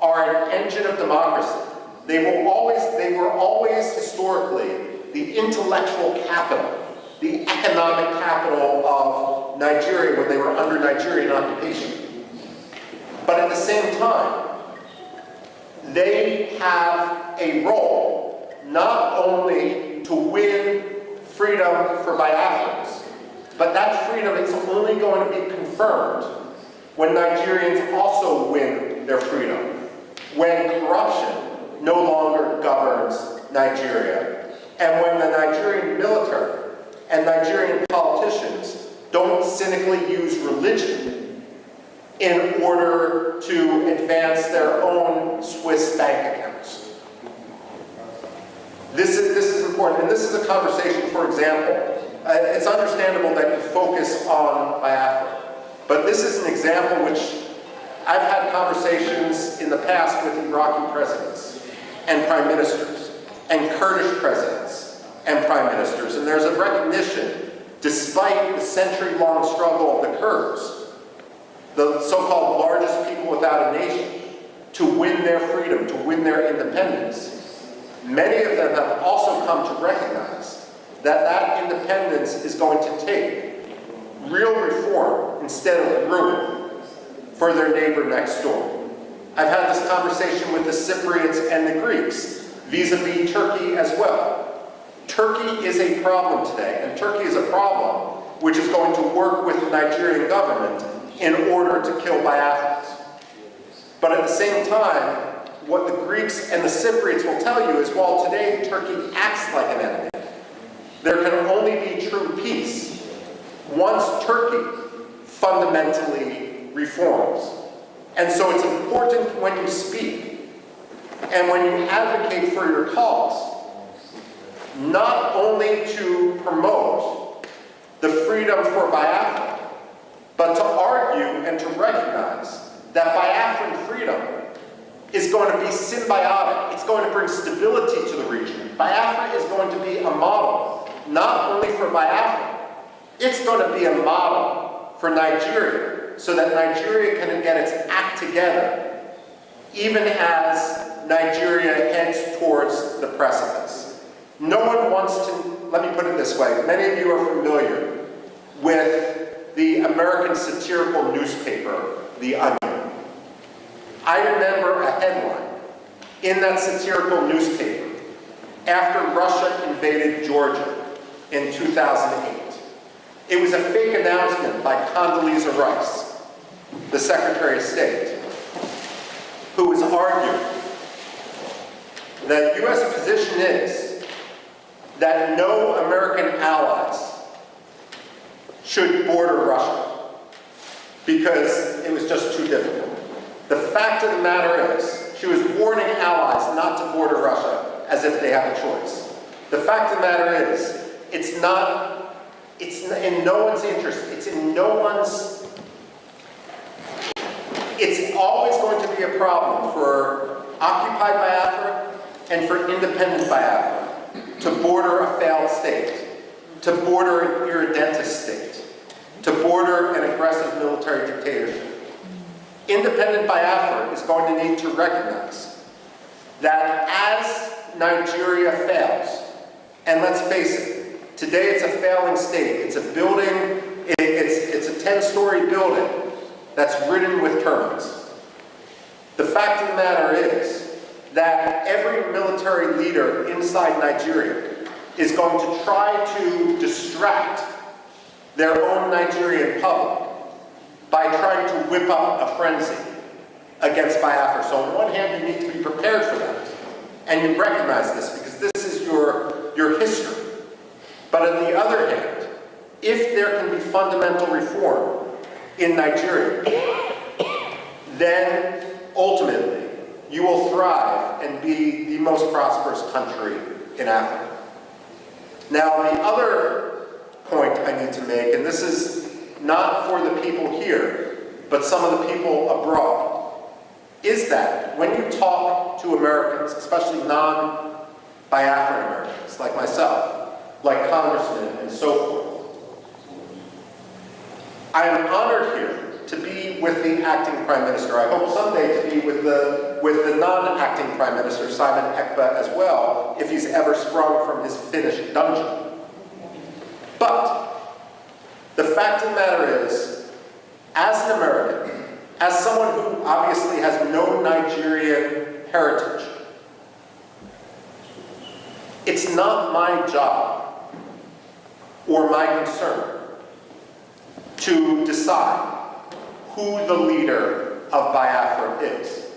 are an engine of democracy. They were always historically the intellectual capital, the economic capital of Nigeria when they were under Nigerian occupation. But at the same time, they have a role not only to win freedom for Biafrans, but that freedom is only going to be confirmed when Nigerians also win their freedom, when corruption no longer governs Nigeria, and when the Nigerian military and Nigerian politicians don't cynically use religion in order to advance their own Swiss bank accounts. This is important, and this is a conversation, for example, it's understandable that you focus on Biafra, but this is an example which I've had conversations in the past with Iraqi presidents and prime ministers, and Kurdish presidents and prime ministers, and there's a recognition, despite the century-long struggle of the Kurds, the so-called largest people without a nation, to win their freedom, to win their independence. Many of them have also come to recognize that that independence is going to take real reform instead of ruin for their neighbor next door. I've had this conversation with the Cypriots and the Greeks, vis-a-vis Turkey as well. Turkey is a problem today, and Turkey is a problem which is going to work with the Nigerian government in order to kill Biafrans. But at the same time, what the Greeks and the Cypriots will tell you is, while today Turkey acts like an enemy, there can only be true peace once Turkey fundamentally reforms. And so it's important when you speak and when you advocate for your cause, not only to promote the freedom for Biafra, but to argue and to recognize that Biafran freedom is going to be symbiotic. It's going to bring stability to the region. Biafra is going to be a model, not only for Biafra, it's going to be a model for Nigeria, so that Nigeria can get its act together, even as Nigeria heads towards the precipice. No one wants to, let me put it this way, many of you are familiar with the American satirical newspaper, The Onion. I remember a headline in that satirical newspaper after Russia invaded Georgia in 2008. It was a fake announcement by Condoleezza Rice, the Secretary of State, who was arguing that the U.S. position is that no American allies should border Russia because it was just too difficult. The fact of the matter is, she was warning allies not to border Russia as if they have a choice. The fact of the matter is, it's in no one's interest. It's always going to be a problem for occupied Biafra and for independent Biafra to border a failed state, to border an irredentist state, to border an aggressive military dictatorship. Independent Biafra is going to need to recognize that as Nigeria fails, and let's face it, today it's a failing state. It's a building, it's a 10-story building that's ridden with termites. The fact of the matter is that every military leader inside Nigeria is going to try to distract their own Nigerian public by trying to whip up a frenzy against Biafra. So on one hand, you need to be prepared for that. And you recognize this because this is your history. But on the other hand, if there can be fundamental reform in Nigeria, then ultimately you will thrive and be the most prosperous country in Africa. Now, the other point I need to make, and this is not for the people here, but some of the people abroad, is that when you talk to Americans, especially non-Biafran Americans like myself, like congressmen and so forth, I am honored here to be with the acting Prime Minister. I hope someday to be with the non-acting Prime Minister, Simon Ekpa, as well, if he's ever sprung from his Finnish dungeon. But the fact of the matter is, as an American, as someone who obviously has no Nigerian heritage, it's not my job or my concern to decide who the leader of Biafra is.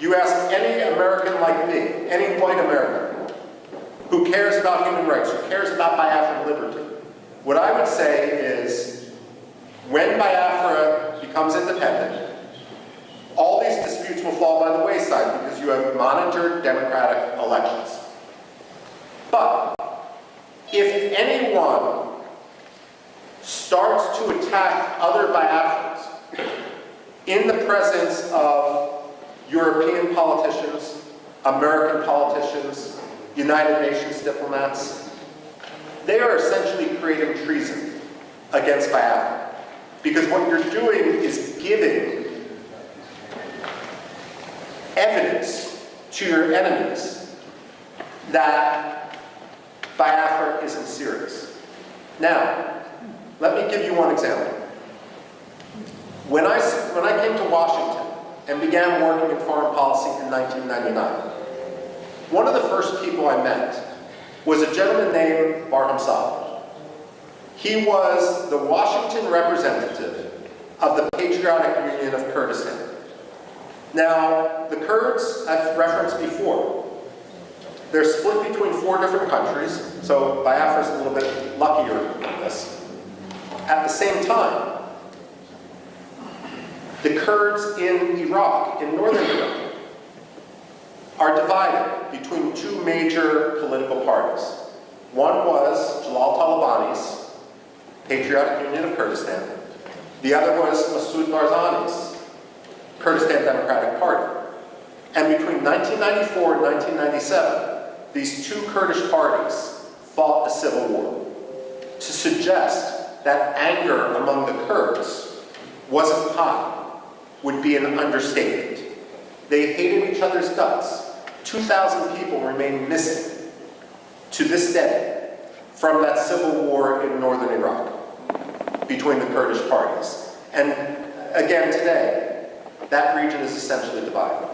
You ask any American like me, any white American, who cares about human rights, who cares about Biafran liberty, what I would say is, when Biafra becomes independent, all these disputes will fall by the wayside because you have monitored democratic elections. But if anyone starts to attack other Biafrans in the presence of European politicians, American politicians, United Nations diplomats, they are essentially creating treason against Biafra. Because what you're doing is giving evidence to your enemies that Biafra isn't serious. Now, let me give you one example. When I came to Washington and began working in foreign policy in 1999, one of the first people I met was a gentleman named Barham Saleh. He was the Washington representative of the Patriotic Union of Kurdistan. Now, the Kurds, I've referenced before, they're split between 4 different countries, so Biafra's a little bit luckier in this. At the same time, the Kurds in Iraq, in northern Iraq, are divided between 2 major political parties. One was Jalal Talabani's Patriotic Union of Kurdistan. The other was Masoud Barzani's Kurdistan Democratic Party. And between 1994 and 1997, these 2 Kurdish parties fought a civil war to suggest that anger among the Kurds wasn't high would be an understatement. They hated each other's guts. 2,000 people remain missing to this day from that civil war in northern Iraq between the Kurdish parties. And again today, that region is essentially divided.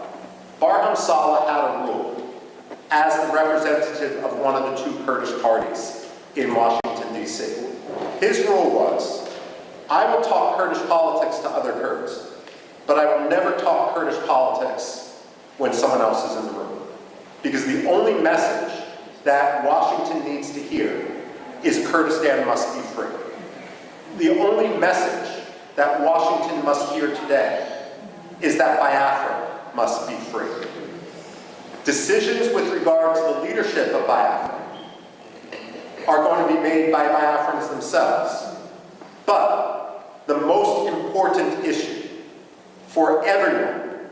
Barham Barham Saleh had a rule as the representative of one of the two Kurdish parties in Washington, D.C. His rule was, I will talk Kurdish politics to other Kurds, but I will never talk Kurdish politics when someone else is in the room. Because the only message that Washington needs to hear is Kurdistan must be free. The only message that Washington must hear today is that Biafra must be free. Decisions with regard to the leadership of Biafra are going to be made by Biafrans themselves. But the most important issue for everyone,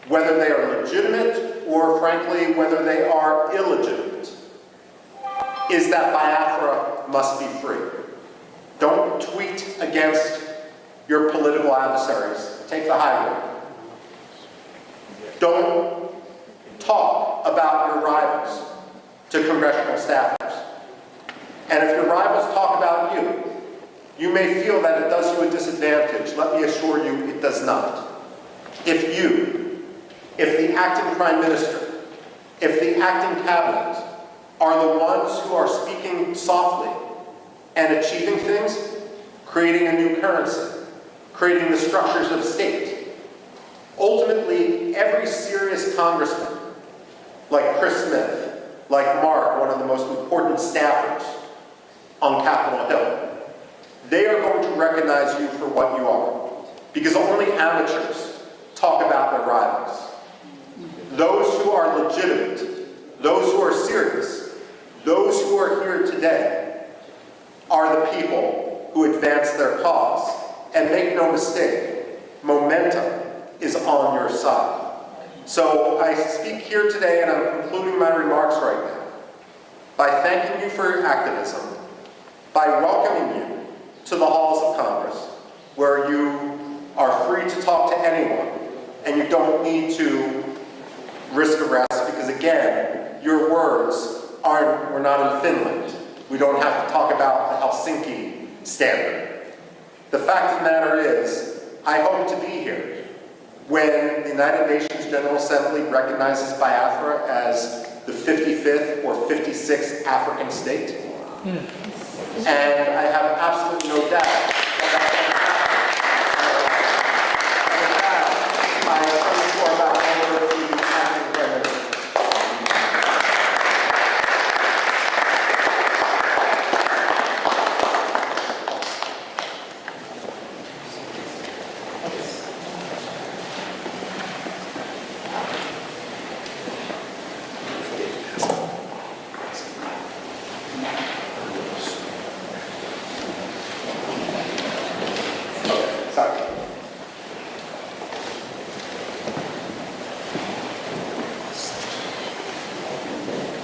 whether they are legitimate or frankly whether they are illegitimate, is that Biafra must be free. Don't tweet against your political adversaries. Take the high road. Don't talk about your rivals to congressional staffers. And if your rivals talk about you, you may feel that it does you a disadvantage. Let me assure you, it does not. If the acting prime minister, if the acting cabinet are the ones who are speaking softly and achieving things, creating a new currency, creating the structures of state, ultimately every serious congressman, like Chris Smith, like Mark, one of the most important staffers on Capitol Hill, they are going to recognize you for what you are. Because only amateurs talk about their rivals. Those who are legitimate, those who are serious, those who are here today are the people who advance their cause. And make no mistake, momentum is on your side. So I speak here today, and I'm concluding my remarks right now, by thanking you for your activism, by welcoming you to the halls of Congress, where you are free to talk to anyone, and you don't need to risk arrest, because again, your words we're not in Finland. We don't have to talk about the Helsinki standard. The fact of the matter is, I hope to be here when the United Nations General Assembly recognizes Biafra as the 55th or 56th African state. And I have absolutely no doubt that I am sure about over to the acting prime minister.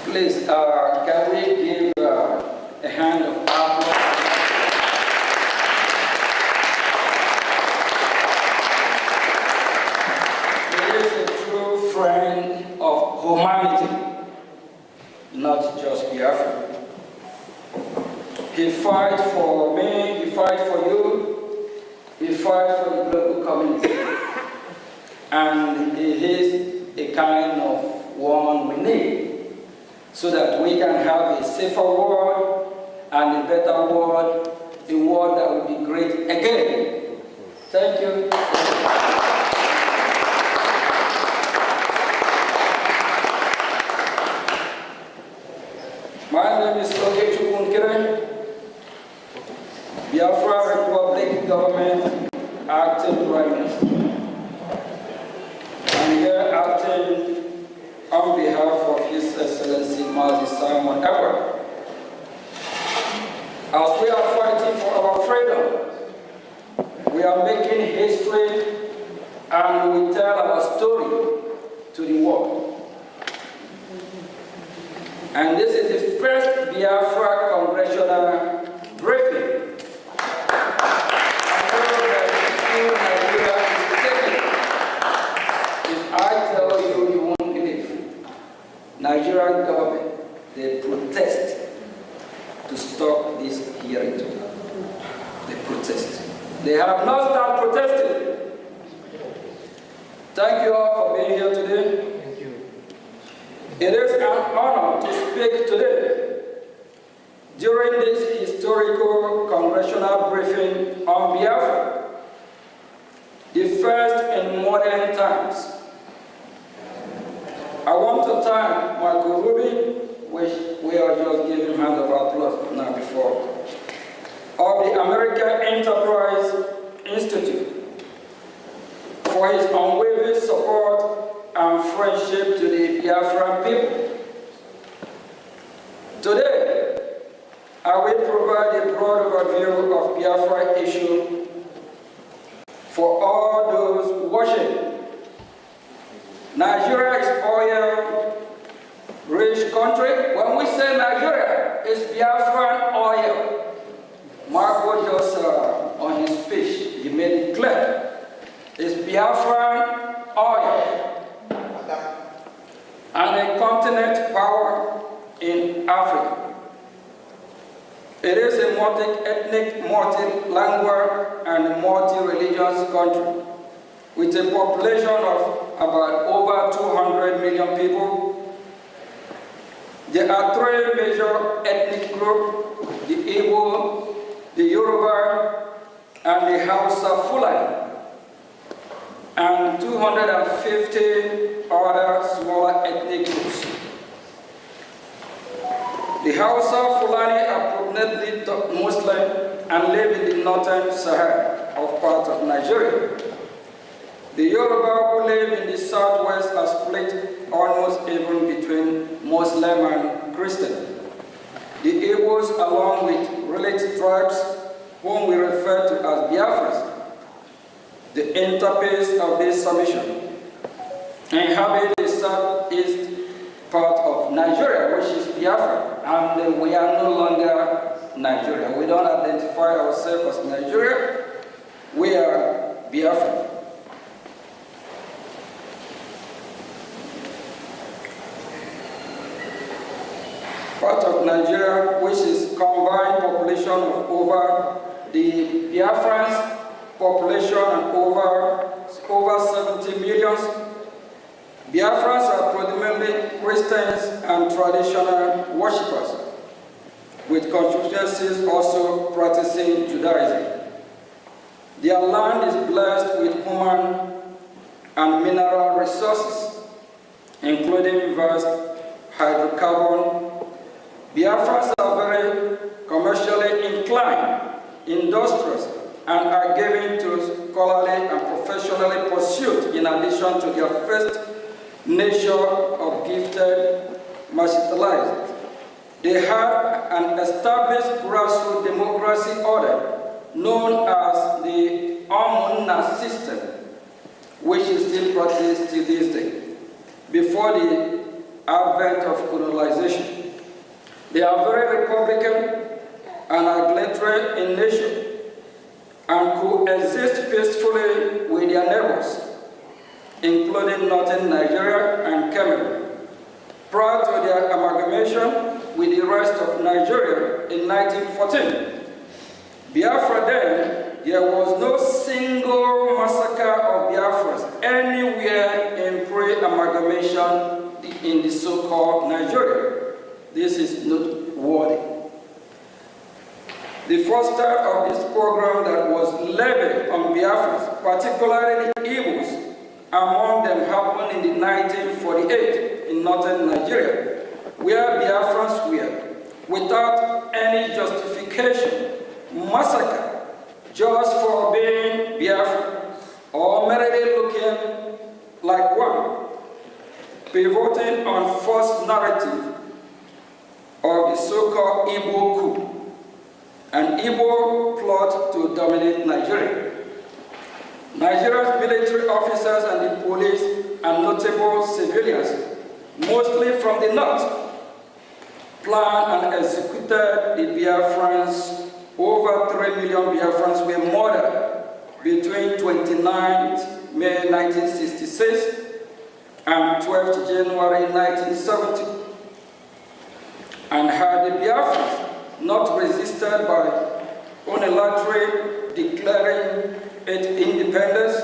Please, can we give a hand of applause? He is a true friend of humanity, not just Biafra. He fights for me, he fights for you, he fights for the global community. And he is a kind of one we need, so that we can have a safer world and a better world, a world that will be great again. Thank you. My name is Biafra Republic Government Acting Prime Minister. I'm here acting on behalf of His Excellency Mazi Simon Edward. As we are fighting for our freedom, we are making history and we tell our story to the world. And this is the first Biafra Congressional briefing. If I tell you, you won't believe. Nigerian government, they protest to stop this hearing today. They protest. They have not started protesting. Thank you all for being here today. Thank you. It is an honor to speak today during this historical congressional briefing on Biafra, the first in modern times. I want to thank Michael Ruby, which we are just giving hand of applause now before, of the American Enterprise Institute for his unwavering support and friendship to the Biafran people. Today, I will provide a broad overview of Biafra issue for all those watching. Nigeria is oil-rich country. When we say Nigeria, it's Biafran oil. Marco just on his speech, he made it clear. It's Biafran oil. And a continent power in Africa. It is a multi-ethnic, multi-language, and multi-religious country with a population of about over 200 million people. There are three major ethnic groups: the Igbo, the Yoruba, and the Hausa Fulani, and 250 other smaller ethnic groups. The Hausa Fulani are predominantly Muslim and live in the northern Sahara of part of Nigeria. The Yoruba who live in the southwest are split almost even between Muslim and Christian. The Igbos, along with related tribes, whom we refer to as Biafras, the interface of this submission, inhabit the southeast part of Nigeria, which is Biafra, and we are no longer Nigeria. We don't identify ourselves as Nigeria, we are Biafra. Part of Nigeria, which is combined population of over the Biafrans population and over 70 million. Biafrans are predominantly Christians and traditional worshippers, with constituencies also practicing Judaism. Their land is blessed with human and mineral resources, including vast hydrocarbon. Biafrans are very commercially inclined, industrious, and are given to scholarly and professionally pursuit in addition to their first nature of gifted martialized. They have an established grassroots democracy order known as the Omunna system, which is still practiced to this day, before the advent of colonization. They are very republican and egalitarian in nature and coexist peacefully with their neighbors, including northern Nigeria and Cameroon. Prior to their amalgamation with the rest of Nigeria in 1914, Biafra then, there was no single massacre of Biafras anywhere in pre-amalgamation in the so-called Nigeria. This is noteworthy. The first start of this program that was levied on Biafrans, particularly the Igbos, among them happened in 1948 in northern Nigeria, where Biafrans were, without any justification, massacred just for being Biafran or merely looking like one, pivoting on false narrative of the so-called Igbo coup, an Igbo plot to dominate Nigeria. Nigeria's military officers and the police and notable civilians, mostly from the north, planned and executed the Biafrans. Over 3 million Biafrans were murdered between 29th May 1966 and 12th January 1970. And had the Biafrans not resisted by unilaterally declaring its independence,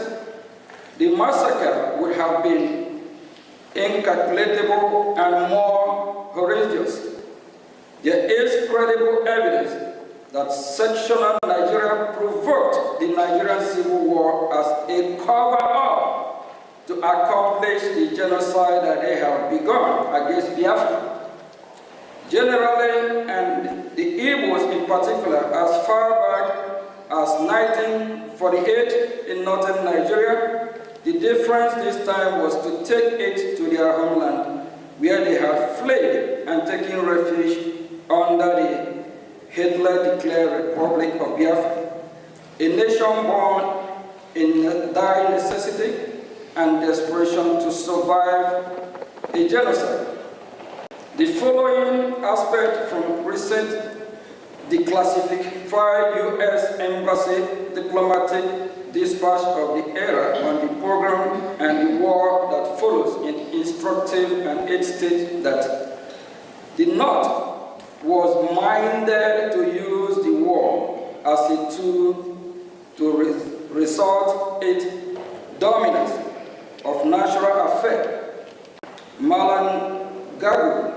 the massacre would have been incalculable, and more horrendous. There is credible evidence that sectional Nigeria provoked the Nigerian Civil War as a cover-up to accomplish the genocide that they have begun against Biafra. Generally, and the Igbos in particular, as far back as 1948 in northern Nigeria, the difference this time was to take it to their homeland, where they had fled and taken refuge under the Hitler-declared Republic of Biafra, a nation born in dire necessity and desperation to survive a genocide. The following aspect from recent declassified U.S. Embassy diplomatic dispatch of the era on the program and the war that follows is instructive, and it states that the North was minded to use the war as a tool to resort its dominance of natural affairs. Malan Gagu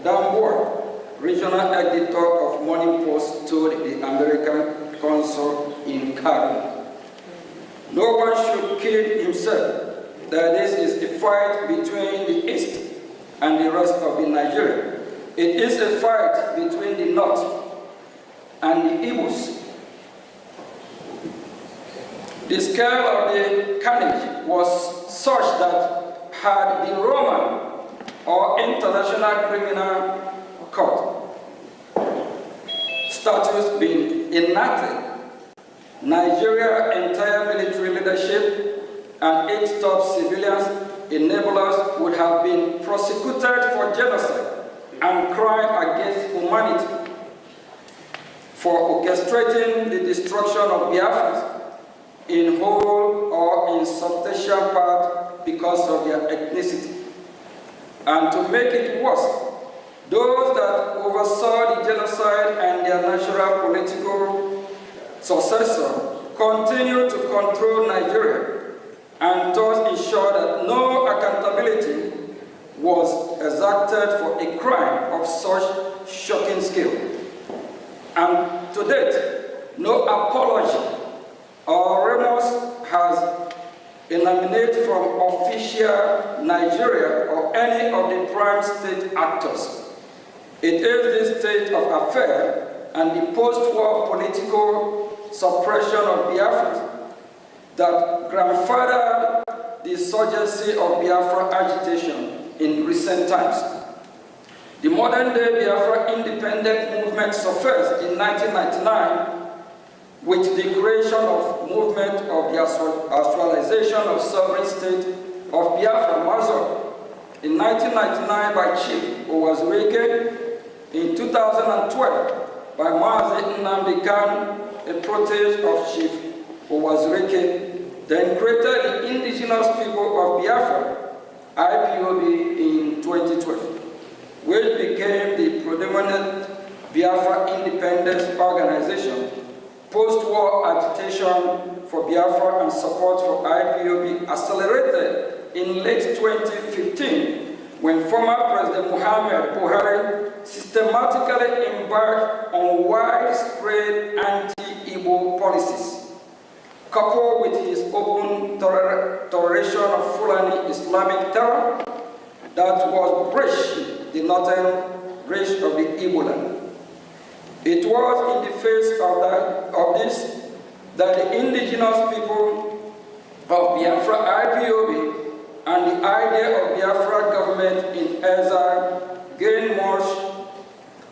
Damboa, regional editor of Morning Post, told the American consul in Cairo, "No one should kid himself that this is a fight between the East and the rest of the Nigeria. It is a fight between the North and the Igbos." The scale of the carnage was such that had the Roman or International Criminal Court statutes been enacted, Nigeria's entire military leadership and its top civilians enablers would have been prosecuted for genocide and crime against humanity, for orchestrating the destruction of Biafrans in whole or in substantial part because of their ethnicity. And to make it worse, those that oversaw the genocide and their natural political successor continue to control Nigeria and thus ensure that no accountability was exacted for a crime of such shocking scale. And to date, no apology or remorse has emanated from official Nigeria or any of the prime state actors. It is this state of affairs and the post-war political suppression of Biafra that grandfathered the insurgency of Biafra agitation in recent times. The modern-day Biafra independent movement surfaced in 1999 with the creation of movement of the actualization of sovereign state of Biafra, Mazur, in 1999 by Chief Owazurike, in 2012 by Mazi Nnamdi Kanu, a protege of Chief Owazurike, then created the Indigenous People of Biafra, IPOB, in 2012, which became the predominant Biafra independence organization. Post-war agitation for Biafra and support for IPOB accelerated in late 2015 when former President Muhammad Buhari systematically embarked on widespread anti-Igbo policies, coupled with his open toleration of Fulani Islamic terror that was breaching the northern reach of the Igbo land. It was in the face of this that the indigenous people of Biafra, IPOB, and the idea of Biafra government in exile gained much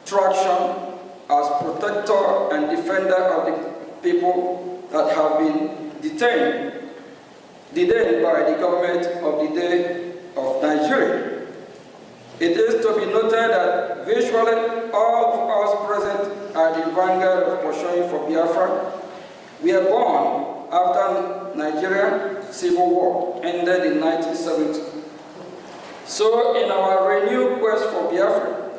traction as protector and defender of the people that have been detained by the government of the day of Nigeria. It is to be noted that virtually all of us present at the vanguard of pursuing for Biafra were born after Nigeria Civil War ended in 1970. So in our renewed quest for Biafra,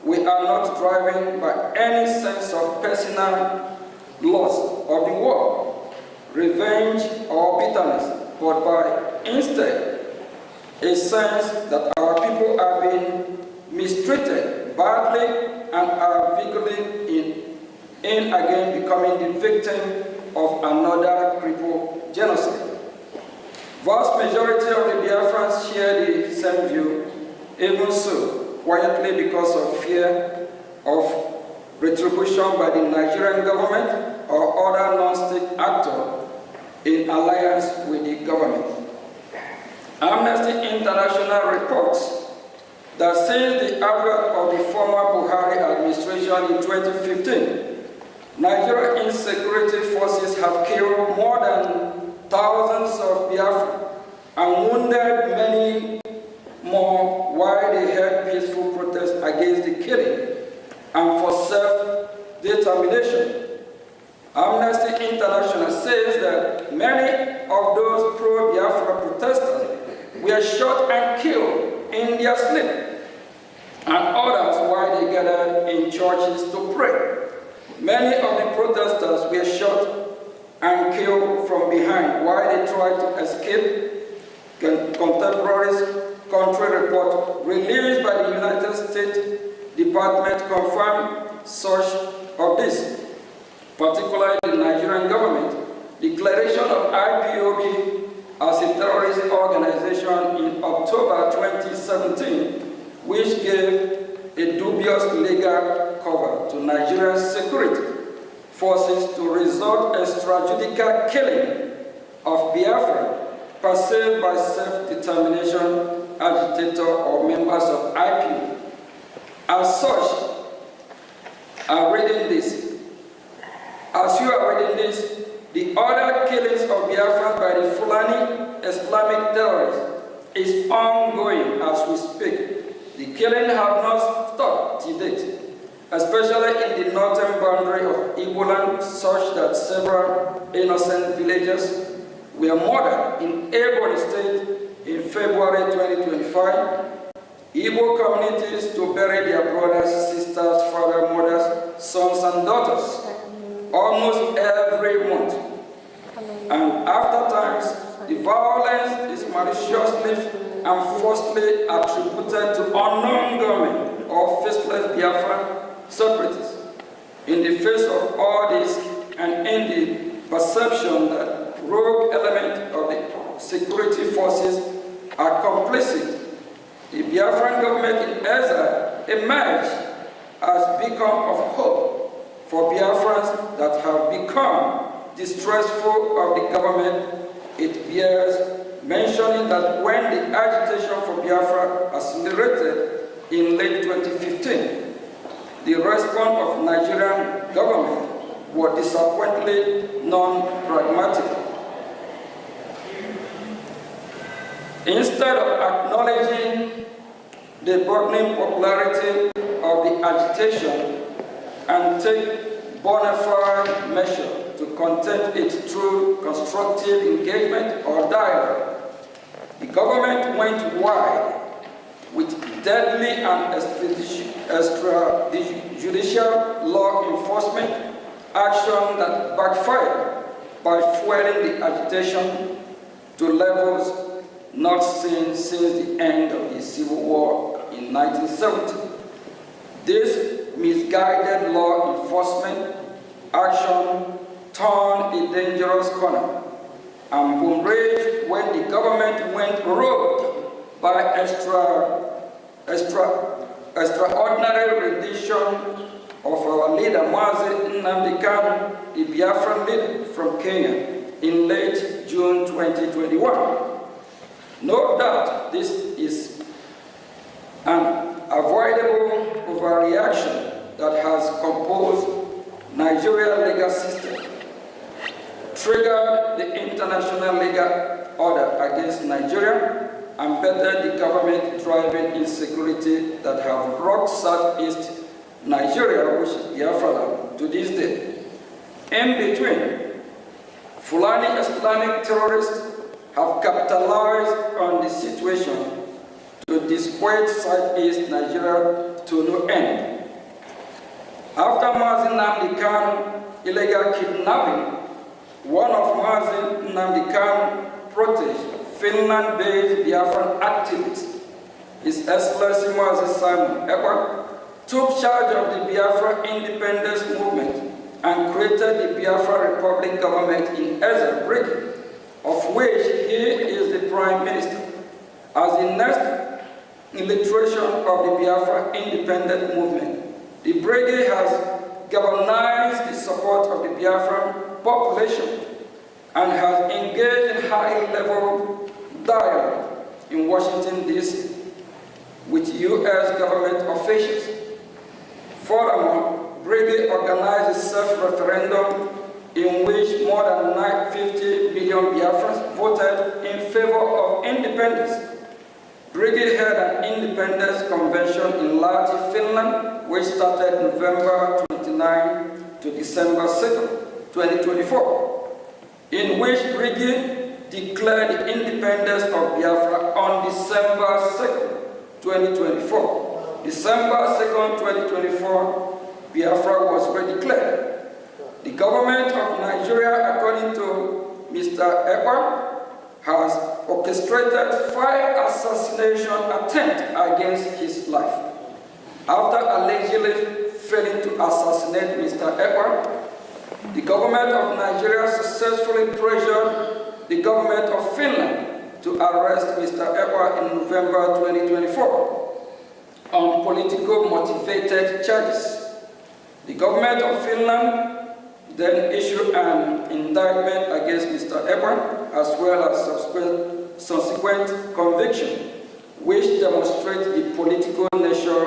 we are not driven by any sense of personal loss of the war, revenge or bitterness, but by instead a sense that our people are being mistreated badly and are beginning in again becoming the victim of another crippled genocide. Vast majority of the Biafrans share the same view, even so, quietly because of fear of retribution by the Nigerian government or other non-state actor in alliance with the government. Amnesty International reports that since the advent of the former Buhari administration in 2015, Nigerian insecurity forces have killed more than thousands of Biafra and wounded many more while they held peaceful protests against the killing and for self-determination. Amnesty International says that many of those pro-Biafra protesters were shot and killed in their sleep, and others while they gathered in churches to pray. Many of the protesters were shot and killed from behind while they tried to escape. Contemporaries country report released by the United States Department confirmed such of this, particularly the Nigerian government declaration of IPOB as a terrorist organization in October 2017, which gave a dubious legal cover to Nigeria's security forces to resort extrajudicial killing of Biafra perceived by self-determination agitator or members of IPOB. As such, as you are reading this, the other killings of Biafra by the Fulani Islamic terrorists is ongoing as we speak. The killing have not stopped to date, especially in the northern boundary of Igbo land, such that several innocent villagers were murdered in Ebonyi State in February 2025. Igbo communities to bury their brothers, sisters, fathers, mothers, sons, and daughters almost every month. And after times, the violence is maliciously and falsely attributed to unknown government or faceless Biafran separatists. In the face of all this, and in the perception that rogue elements of the security forces are complicit, the Biafran government in exile emerged as beacon of hope for Biafrans that have become distrustful of the government. It bears mentioning that when the agitation for Biafra accelerated in late 2015, the response of Nigerian government was disappointingly non-pragmatic. Instead of acknowledging the burgeoning popularity of the agitation and take bona fide measures to contain it through constructive engagement or dialogue, the government went wide with deadly and extrajudicial law enforcement action that backfired by fueling the agitation to levels not seen since the end of the Civil War in 1970. This misguided law enforcement action turned a dangerous corner and boomeranged when the government went rogue by extraordinary rendition of our leader, Mazi Nnamdi Kanu, the Biafran leader from Kenya, in late June 2021. No doubt this is an avoidable overreaction that has composed Nigeria's legal system, triggered the international legal order against Nigeria, and bettered the government driving insecurity that have rocked southeast Nigeria, which is Biafra, to this day. In between, Fulani Islamic terrorists have capitalized on the situation to disquiet southeast Nigeria to no end. After Mazi Nnamdi Kanu illegal kidnapping, one of Mazi Nnamdi Kanu proteges Finland-based Biafran activist, His Excellency Mazi Simon Ekpa, took charge of the Biafra independence movement and created the Biafra Republic government in Brgie, of which he is the Prime Minister. As the next illustration of the Biafra independent movement, the Brgie has galvanized the support of the Biafran population and has engaged in high-level dialogue in Washington, D.C. with U.S. government officials. Furthermore, Brgie organized a self-referendum in which more than 50 million Biafrans voted in favor of independence. Brgie held an independence convention in Lahti, Finland, which started November 29 to December 2, 2024, in which Brgie declared the independence of Biafra on December 2, 2024. December 2, 2024, Biafra was redeclared. The government of Nigeria, according to Mr. Ekpa, has orchestrated 5 assassination attempts against his life. After allegedly failing to assassinate Mr. Ekpa, the government of Nigeria successfully pressured the government of Finland to arrest Mr. Ekpa in November 2024 on political motivated charges. The government of Finland then issued an indictment against Mr. Ekpa, as well as subsequent conviction, which demonstrate the political nature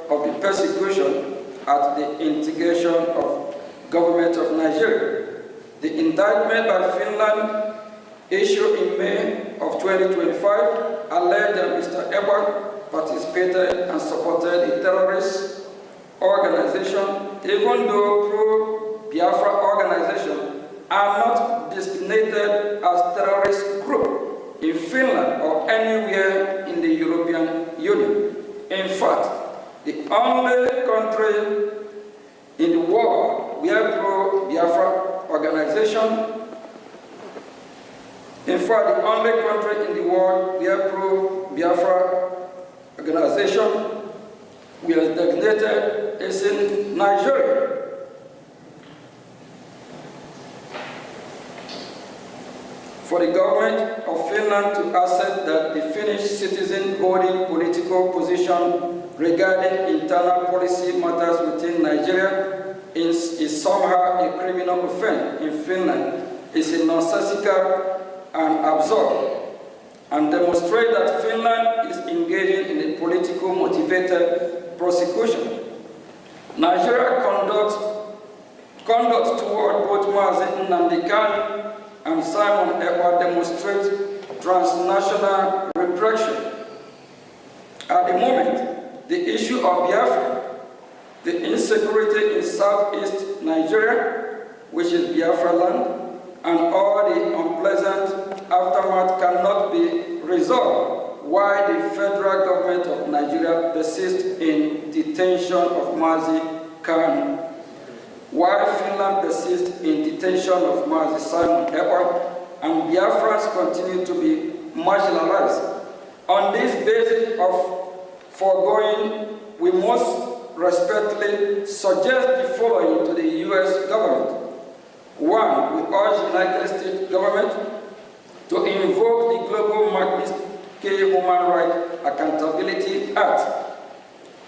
of the persecution at the instigation of government of Nigeria. The indictment by Finland, issued in May of 2025, alleged that Mr. Ekpa participated and supported a terrorist organization, even though pro-Biafra organizations are not designated as terrorist group in Finland or anywhere in the European Union. In fact, the only country in the world where pro-Biafra organization, the only country in the world where pro-Biafra organization was designated is in Nigeria. For the government of Finland to accept that the Finnish citizen holding political position regarding internal policy matters within Nigeria is somehow a criminal offense in Finland is a nonsensical and absurd, and demonstrate that Finland is engaging in a political motivated prosecution. Nigeria conduct toward both Mazi Nnamdi Kanu and Simon Ekpa demonstrate transnational repression. At the moment, the issue of Biafra, the insecurity in southeast Nigeria, which is Biafra land, and all the unpleasant aftermath cannot be resolved, while the federal government of Nigeria persists in detention of Mazi Kanu, while Finland persists in detention of Mazi Simon Ekpa, and Biafrans continue to be marginalized. On this basis of foregoing, we must respectfully suggest the following to the U.S. government. 1. We urge the United States government to invoke the Global Magnitsky Human Rights Accountability Act,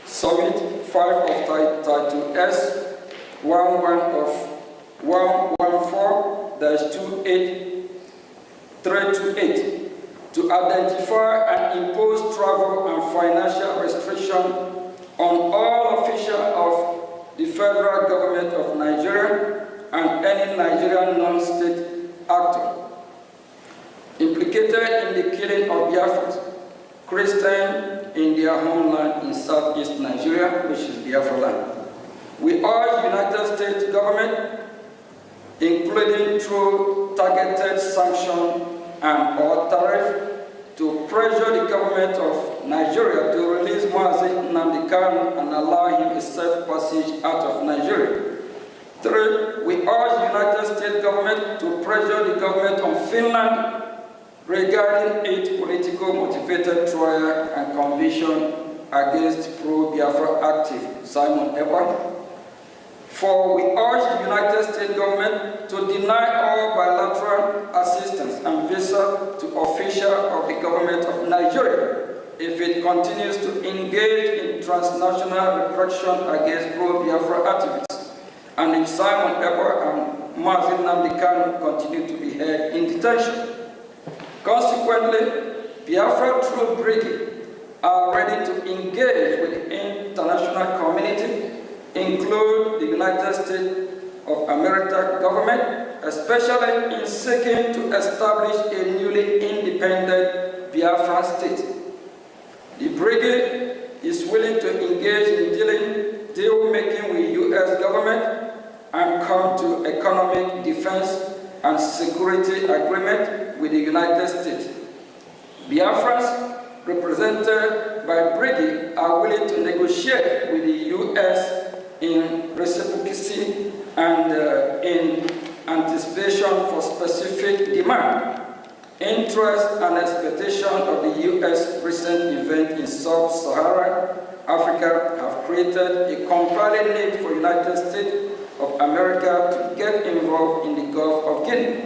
Summit 5 of Title S, 11 of 114-28328, to identify and impose travel and financial restrictions on all officials of the federal government of Nigeria and any Nigerian non-state actor implicated in the killing of Biafrans, Christians in their homeland in southeast Nigeria, which is Biafra land. We urge United States government, including through targeted sanction and or tariff, to pressure the government of Nigeria to release Mazi Nnamdi Kanu and allow him a safe passage out of Nigeria. 3. We urge the United States government to pressure the government of Finland regarding its political motivated trial and conviction against pro-Biafra active Simon Ekpa. 4. We urge the United States government to deny all bilateral assistance and visa to officials of the government of Nigeria if it continues to engage in transnational repression against pro-Biafra activists, and if Simon Ekpa and Mazi Nnamdi Kanu continue to be held in detention. Consequently, Biafra through Brgie are ready to engage with the international community, include the United States of America government, especially in seeking to establish a newly independent Biafran state. The Brigade is willing to engage in deal-making with U.S. government and come to economic defense and security agreement with the United States. Biafrans represented by Brgie are willing to negotiate with the U.S. in reciprocity and in anticipation for specific demand, interest and expectation of the U.S. recent event in Sub-Saharan Africa have created a compelling need for United States of America to get involved in the Gulf of Guinea.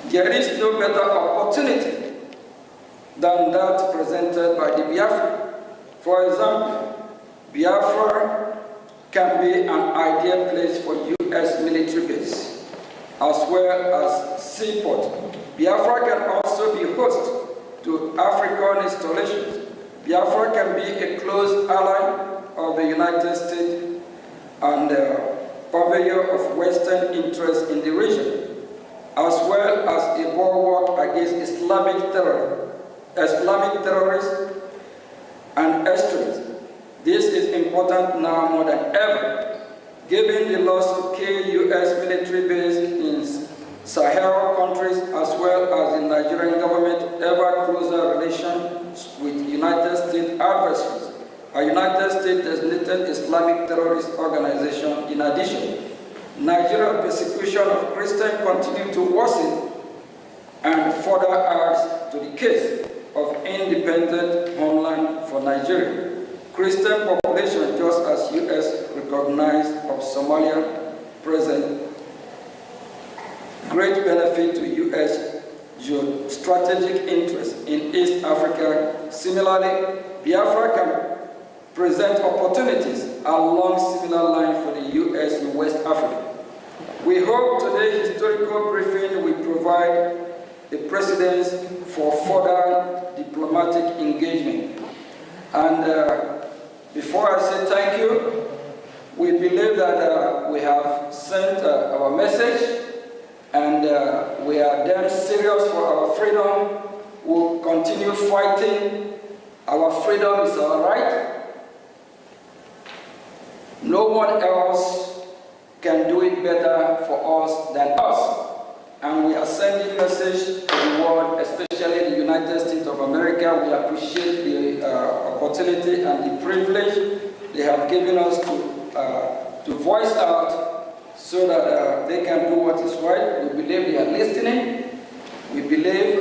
There is no better opportunity than that presented by the Biafra. For example, Biafra can be an ideal place for U.S. military base, as well as seaport. Biafra can also be host to African installations. Biafra can be a close ally of the United States and purveyor of Western interests in the region, as well as a bulwark against Islamic terrorists and extremists. This is important now more than ever, given the loss of key U.S. military bases in Sahel countries, as well as the Nigerian government's ever closer relations with United States adversaries, a United States designated Islamic terrorist organization. In addition, Nigeria's persecution of Christians continues to worsen and further adds to the case of independent homeland for Nigeria. Christian population, just as U.S. recognized of Somalia, present great benefit to U.S. strategic interest in East Africa. Similarly, Biafra can present opportunities along similar lines for the U.S. in West Africa. We hope today's historical briefing will provide the precedents for further diplomatic engagement. And before I say thank you, we believe that we have sent our message, and we are damn serious for our freedom. We'll continue fighting. Our freedom is our right. No one else can do it better for us than us. And we are sending message to the world, especially the United States of America. We appreciate the opportunity and the privilege they have given us to voice out so that they can do what is right. We believe they are listening. We believe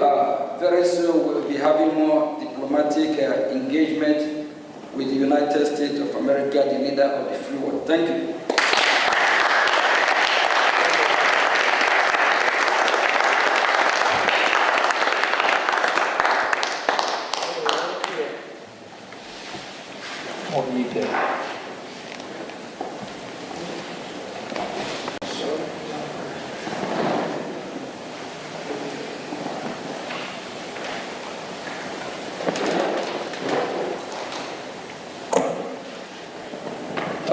very soon we'll be having more diplomatic engagement with the United States of America, the leader of the free world. Thank you.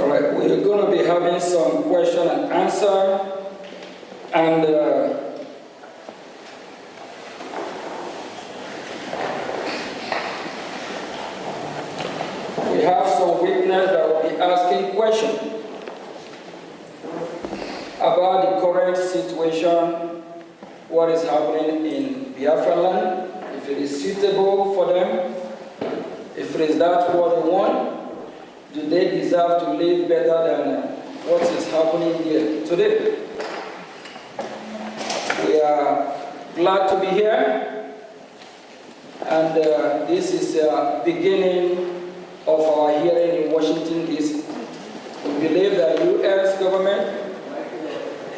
We're going to be having some question and answer, and we have some witnesses that will be asking questions about the current situation, what is happening in Biafra land, if it is suitable for them, if it is that what they want. Do they deserve to live better than what is happening here today? We are glad to be here. And this is the beginning of our hearing in Washington, D.C. We believe that U.S. government,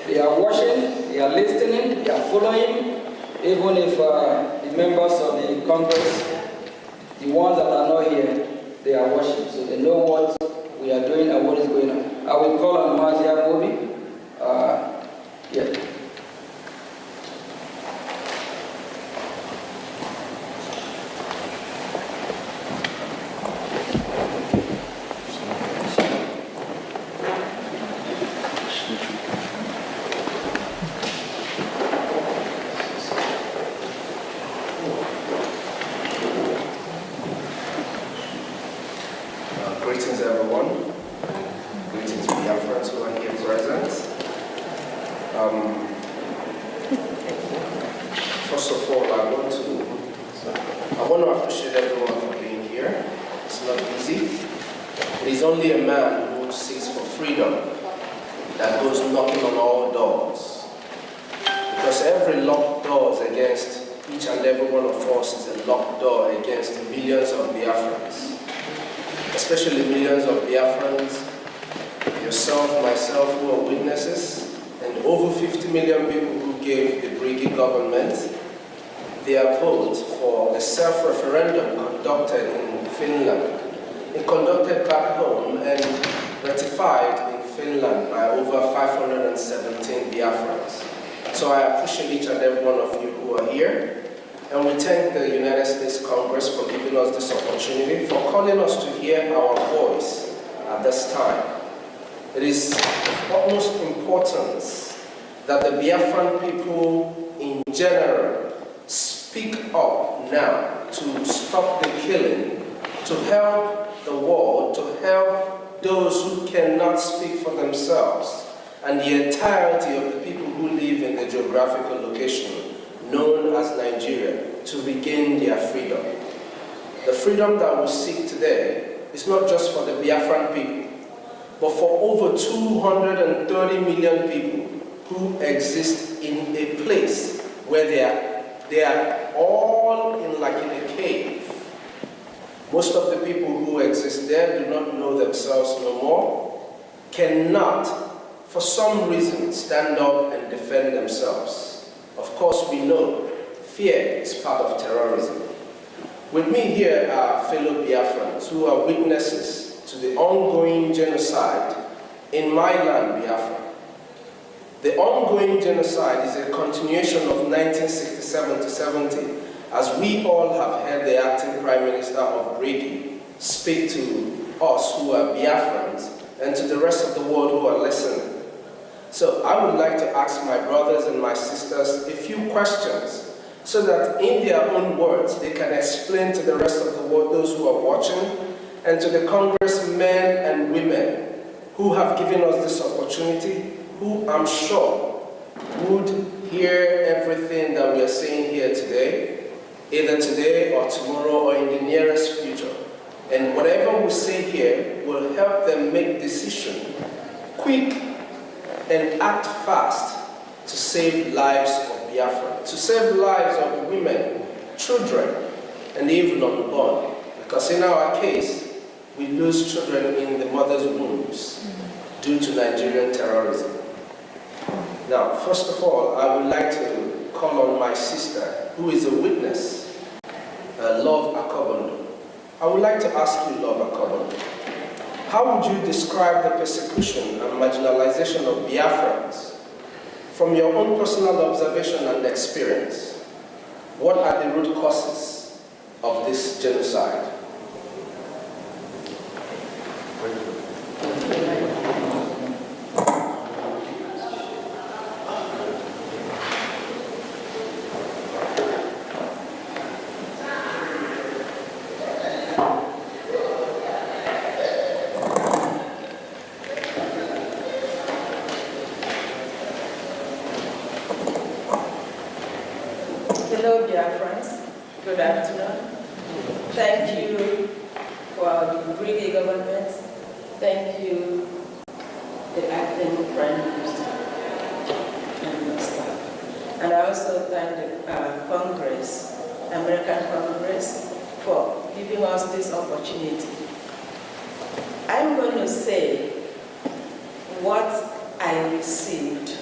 they are watching, they are listening, they are following, even if the members of the Congress, the ones that are not here, they are watching, so they know what we are doing and what is going on. I will call on Mazia Bobi. Yeah. Greetings, everyone. Greetings, Biafrans who are here present. First of all, I want to appreciate everyone for being here. It's not easy. It is only a man who seeks for freedom that goes knocking on all doors. Because every locked door against each and every one of us is a locked door against millions of Biafrans. Especially millions of Biafrans, yourself, myself, who are witnesses, and over 50 million people who gave the Brgie government their vote for the self-referendum conducted in Finland. It conducted back home and ratified in Finland by over 517 Biafrans. So I appreciate each and every one of you who are here. And we thank the United States Congress for giving us this opportunity, for calling us to hear our voice at this time. It is of utmost importance that the Biafran people in general speak up now to stop the killing, to help the world, to help those who cannot speak for themselves, and the entirety of the people who live in the geographical location known as Nigeria, to regain their freedom. The freedom that we seek today is not just for the Biafran people, but for over 230 million people who exist in a place where they are all in a cave. Most of the people who exist there do not know themselves no more, cannot, for some reason, stand up and defend themselves. Of course, we know fear is part of terrorism. With me here are fellow Biafrans who are witnesses to the ongoing genocide in my land, Biafra. The ongoing genocide is a continuation of 1967 to 70, as we all have heard the acting Prime Minister of Brgie speak to us who are Biafrans and to the rest of the world who are listening. So I would like to ask my brothers and my sisters a few questions so that in their own words they can explain to the rest of the world, those who are watching, and to the congressmen and women who have given us this opportunity, who I'm sure would hear everything that we are saying here today, either today or tomorrow or in the nearest future. And whatever we say here will help them make decisions quick and act fast to save lives of Biafra, to save lives of women, children, and even unborn. Because in our case, we lose children in the mother's wombs due to Nigerian terrorism. Now, first of all, I would like to call on my sister, who is a witness, Love Akobondo. I would like to ask you, Love Akobondo, how would you describe the persecution and marginalization of Biafrans from your own personal observation and experience? What are the root causes of this genocide? Hello, dear friends. Good afternoon. Thank you for the Brgie government. Thank you, the acting Prime Minister and the staff. And I also thank the American Congress for giving us this opportunity. I'm going to say what I received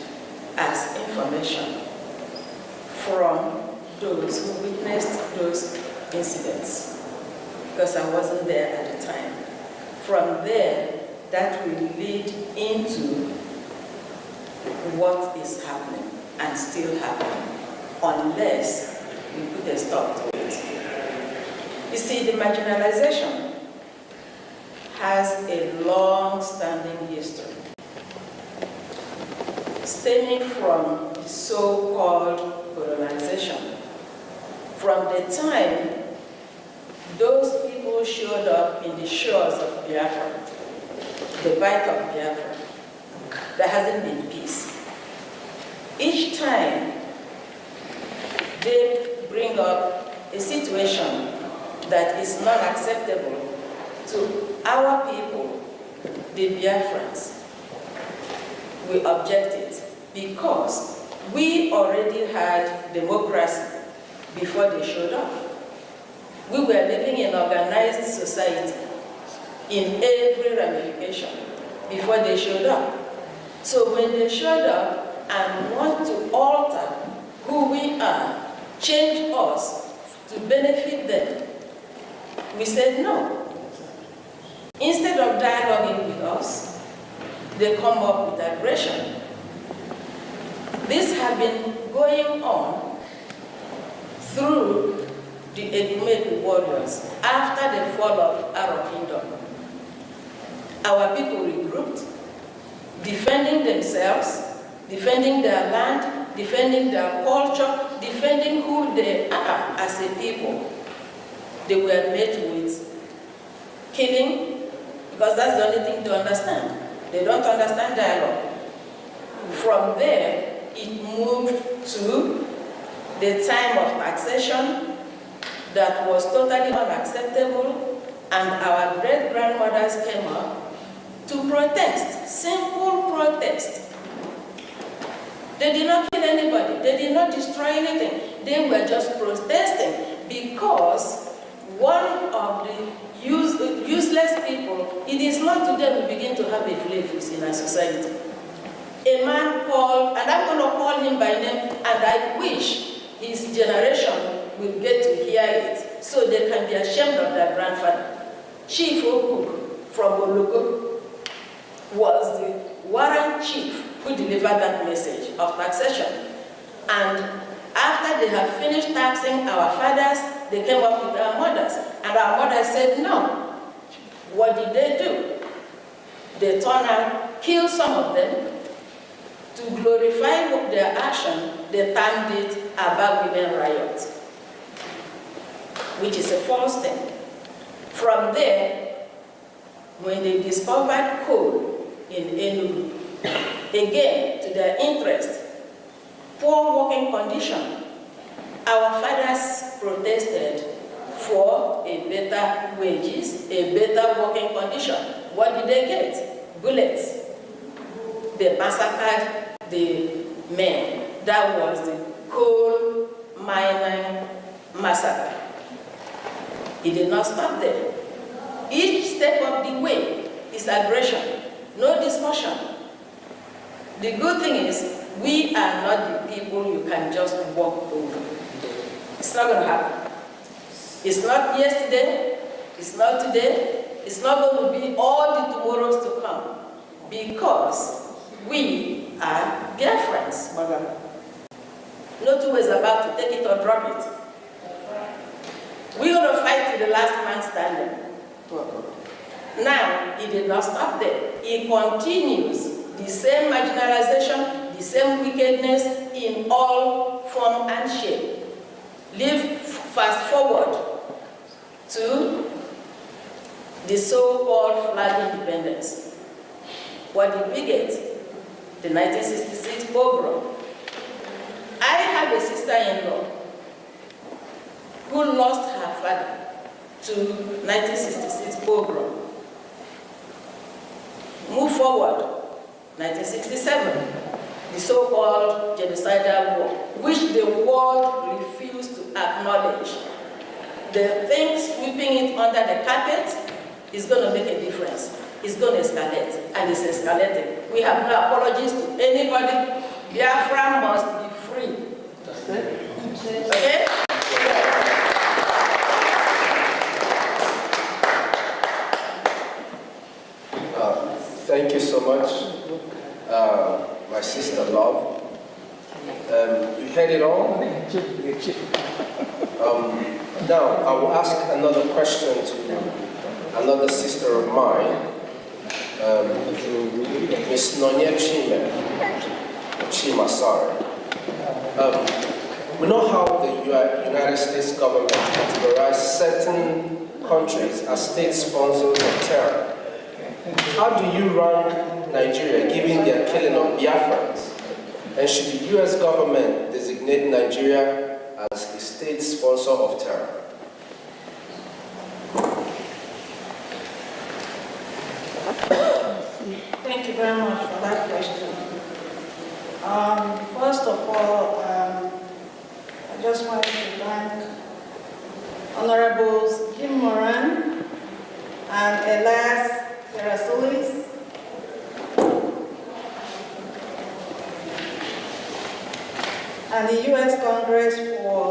as information from those who witnessed those incidents, because I wasn't there at the time. From there, that will lead into what is happening and still happening, unless we put a stop to it. You see, the marginalization has a long-standing history, stemming from the so-called colonization. From the time those people showed up in the shores of Biafra, the Bight of Biafra, there hasn't been peace. Each time they bring up a situation that is not acceptable to our people, the Biafrans, we object it because we already had democracy before they showed up. We were living in organized society in every ramification before they showed up. So when they showed up and want to alter who we are, change us to benefit them, we said no. Instead of dialoguing with us, they come up with aggression. This has been going on through the Edumake warriors after the fall of our kingdom. Our people regrouped, defending themselves, defending their land, defending their culture, defending who they are as a people. They were met with killing, because that's the only thing to understand. They don't understand dialogue. From there, it moved to the time of taxation that was totally unacceptable, and our great-grandmothers came up to protest, simple protest. They did not kill anybody, they did not destroy anything, they were just protesting because one of the useless people, it is not today we begin to have a flavors in our society. A man called, and I'm going to call him by name, and I wish his generation will get to hear it so they can be ashamed of their grandfather. Chief Okuk from Oloko was the warrant chief who delivered that message of taxation. And after they had finished taxing our fathers, they came up with our mothers. And our mothers said no. What did they do? They turned out, killed some of them. To glorify their action, they termed it Aba Women Riot, which is a false thing. From there, when they discovered coal in Enugu, again, to their interest, poor working condition, our fathers protested for a better wages, a better working condition. What did they get? Bullets. They massacred the men. That was the coal mining massacre. It did not stop there. Each step of the way is aggression, no discussion. The good thing is, we are not the people you can just walk over. It's not going to happen. It's not yesterday, it's not today, it's not going to be all the tomorrows to come, because we are Biafrans, madam. No two ways about to take it or drop it. We're going to fight to the last man standing. Now, it did not stop there. It continues the same marginalization, the same wickedness in all form and shape. Fast forward to the so-called flag independence. What did we get? The 1966 pogrom. I have a sister-in-law who lost her father to 1966 pogrom. Move forward, 1967. the so-called genocidal war, which the world refused to acknowledge. The thing sweeping it under the carpet is going to make a difference. It's going to escalate, and it's escalating. We have no apologies to anybody. Biafra must be free. Okay? Thank you so much, my sister Love. You heard it all? Now, I will ask another question to another sister of mine, Ms. Nonye Chima, sorry. We know how the United States government categorizes certain countries as state sponsors of terror. How do you rank Nigeria given their killing of Biafrans? And should the US government designate Nigeria as a state sponsor of terror? Thank you very much for that question. First of all, I just want to thank Honorables Jim Moran and Elias Terasulis and the U.S. Congress for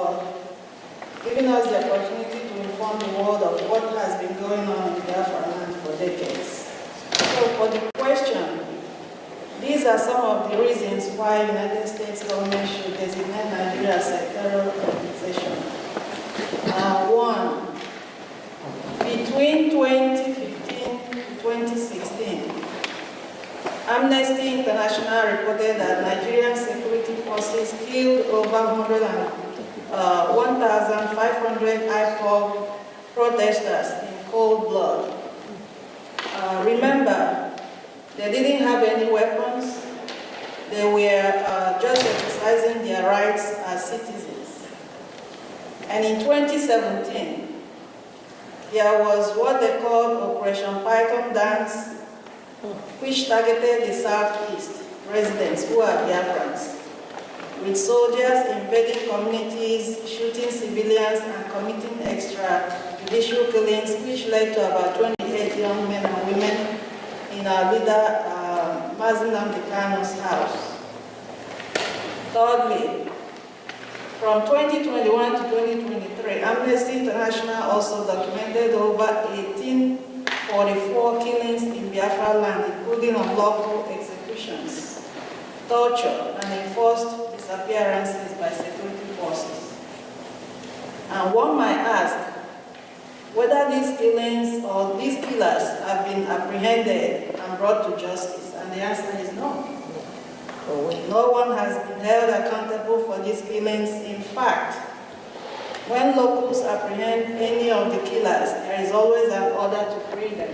giving us the opportunity to inform the world of what has been going on in Biafra land for decades. So for the question, these are some of the reasons why United States government should designate Nigeria as a terror organization. One, between 2015 to 2016, Amnesty International reported that Nigerian security forces killed over 1,500 IPOB protesters in cold blood. Remember, they didn't have any weapons. They were just exercising their rights as citizens. And in 2017, there was what they called Operation Python Dance, which targeted the Southeast residents who are Biafrans, with soldiers invading communities, shooting civilians, and committing extrajudicial killings, which led to about 28 young men and women in our leader, Mazi Nnamdi Kanu's house. Thirdly, from 2021 to 2023, Amnesty International also documented over 1844 killings in Biafra land, including unlawful executions, torture, and enforced disappearances by security forces. And one might ask whether these killings or these killers have been apprehended and brought to justice, and the answer is no. No one has been held accountable for these killings. In fact, when locals apprehend any of the killers, there is always an order to free them.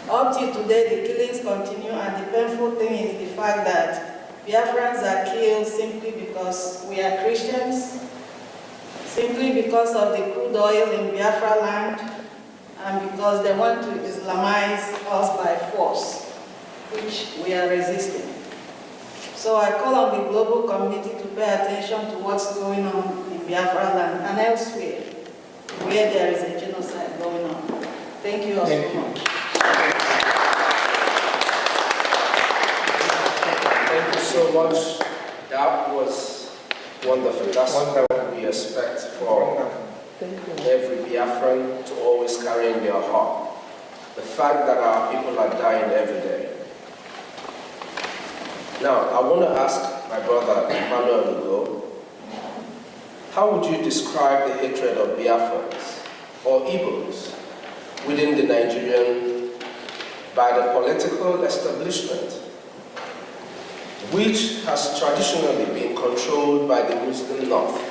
Up till today, the killings continue, and the painful thing is the fact that Biafrans are killed simply because we are Christians, simply because of the crude oil in Biafra land, and because they want to Islamize us by force, which we are resisting. So I call on the global community to pay attention to what's going on in Biafra land and elsewhere where there is a genocide going on. Thank you all so much. Thank you so much. That was wonderful. That's what we expect from every Biafran to always carry in their heart. The fact that our people are dying every day. Now, I want to ask my brother Emmanuel Ugo, how would you describe the hatred of Biafrans or Igbos within the Nigerian by the political establishment, which has traditionally been controlled by the Muslim North?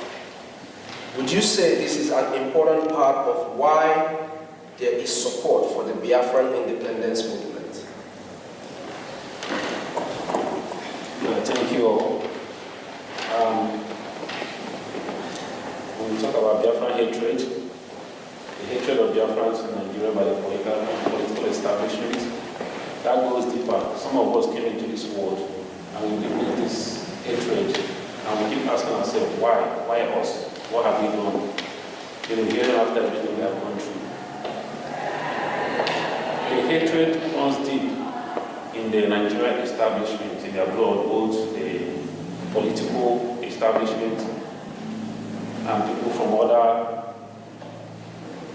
Would you say this is an important part of why there is support for the Biafran independence movement? Thank you all. When we talk about Biafran hatred, the hatred of Biafrans in Nigeria by the political establishment, that goes deeper. Some of us came into this world and we keep with this hatred, and we keep asking ourselves, why? Why us? What have we done? Hearing after everything we have gone through. The hatred runs deep in the Nigerian establishment, in their blood, both the political establishment and people from other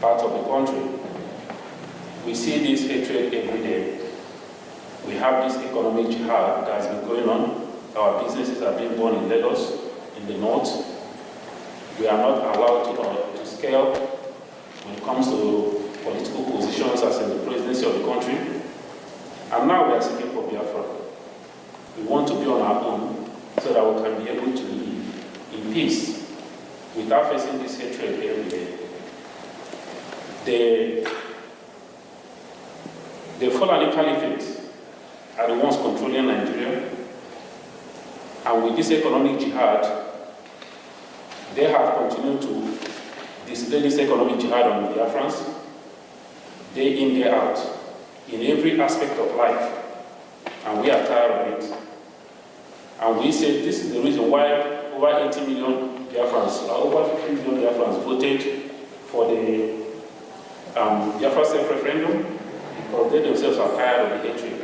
parts of the country. We see this hatred every day. We have this economic jihad that has been going on. Our businesses are being born in Lagos, in the north. We are not allowed to scale when it comes to political positions as in the presidency of the country. And now we are seeking for Biafra. We want to be on our own so that we can be able to live in peace without facing this hatred every day. The Fulani Caliphate are the ones controlling Nigeria, and with this economic jihad, they have continued to display this economic jihad on the Biafrans, day in, day out, in every aspect of life, and we are tired of it. And we say this is the reason why over 80 million Biafrans, over 50 million Biafrans voted for the Biafra self-referendum, because they themselves are tired of the hatred.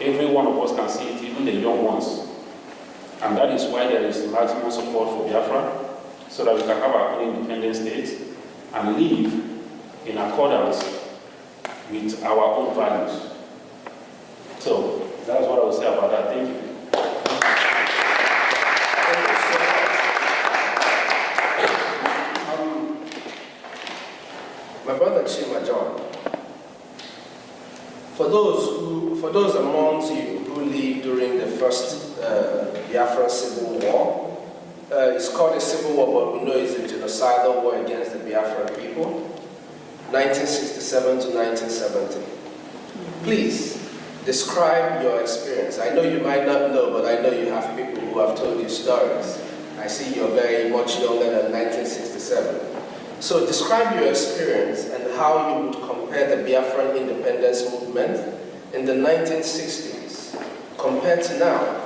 Every one of us can see it, even the young ones. And that is why there is maximum support for Biafra, so that we can have our own independent state and live in accordance with our own values. So that's what I will say about that. Thank you. My brother Chima John, for those amongst you who lived during the first Biafra Civil War, it's called a civil war, but we know it's a genocidal war against the Biafran people, 1967 to 1970. Please, describe your experience. I know you might not know, but I know you have people who have told you stories. I see you're very much younger than 1967. So describe your experience and how you would compare the Biafran independence movement in the 1960s compared to now.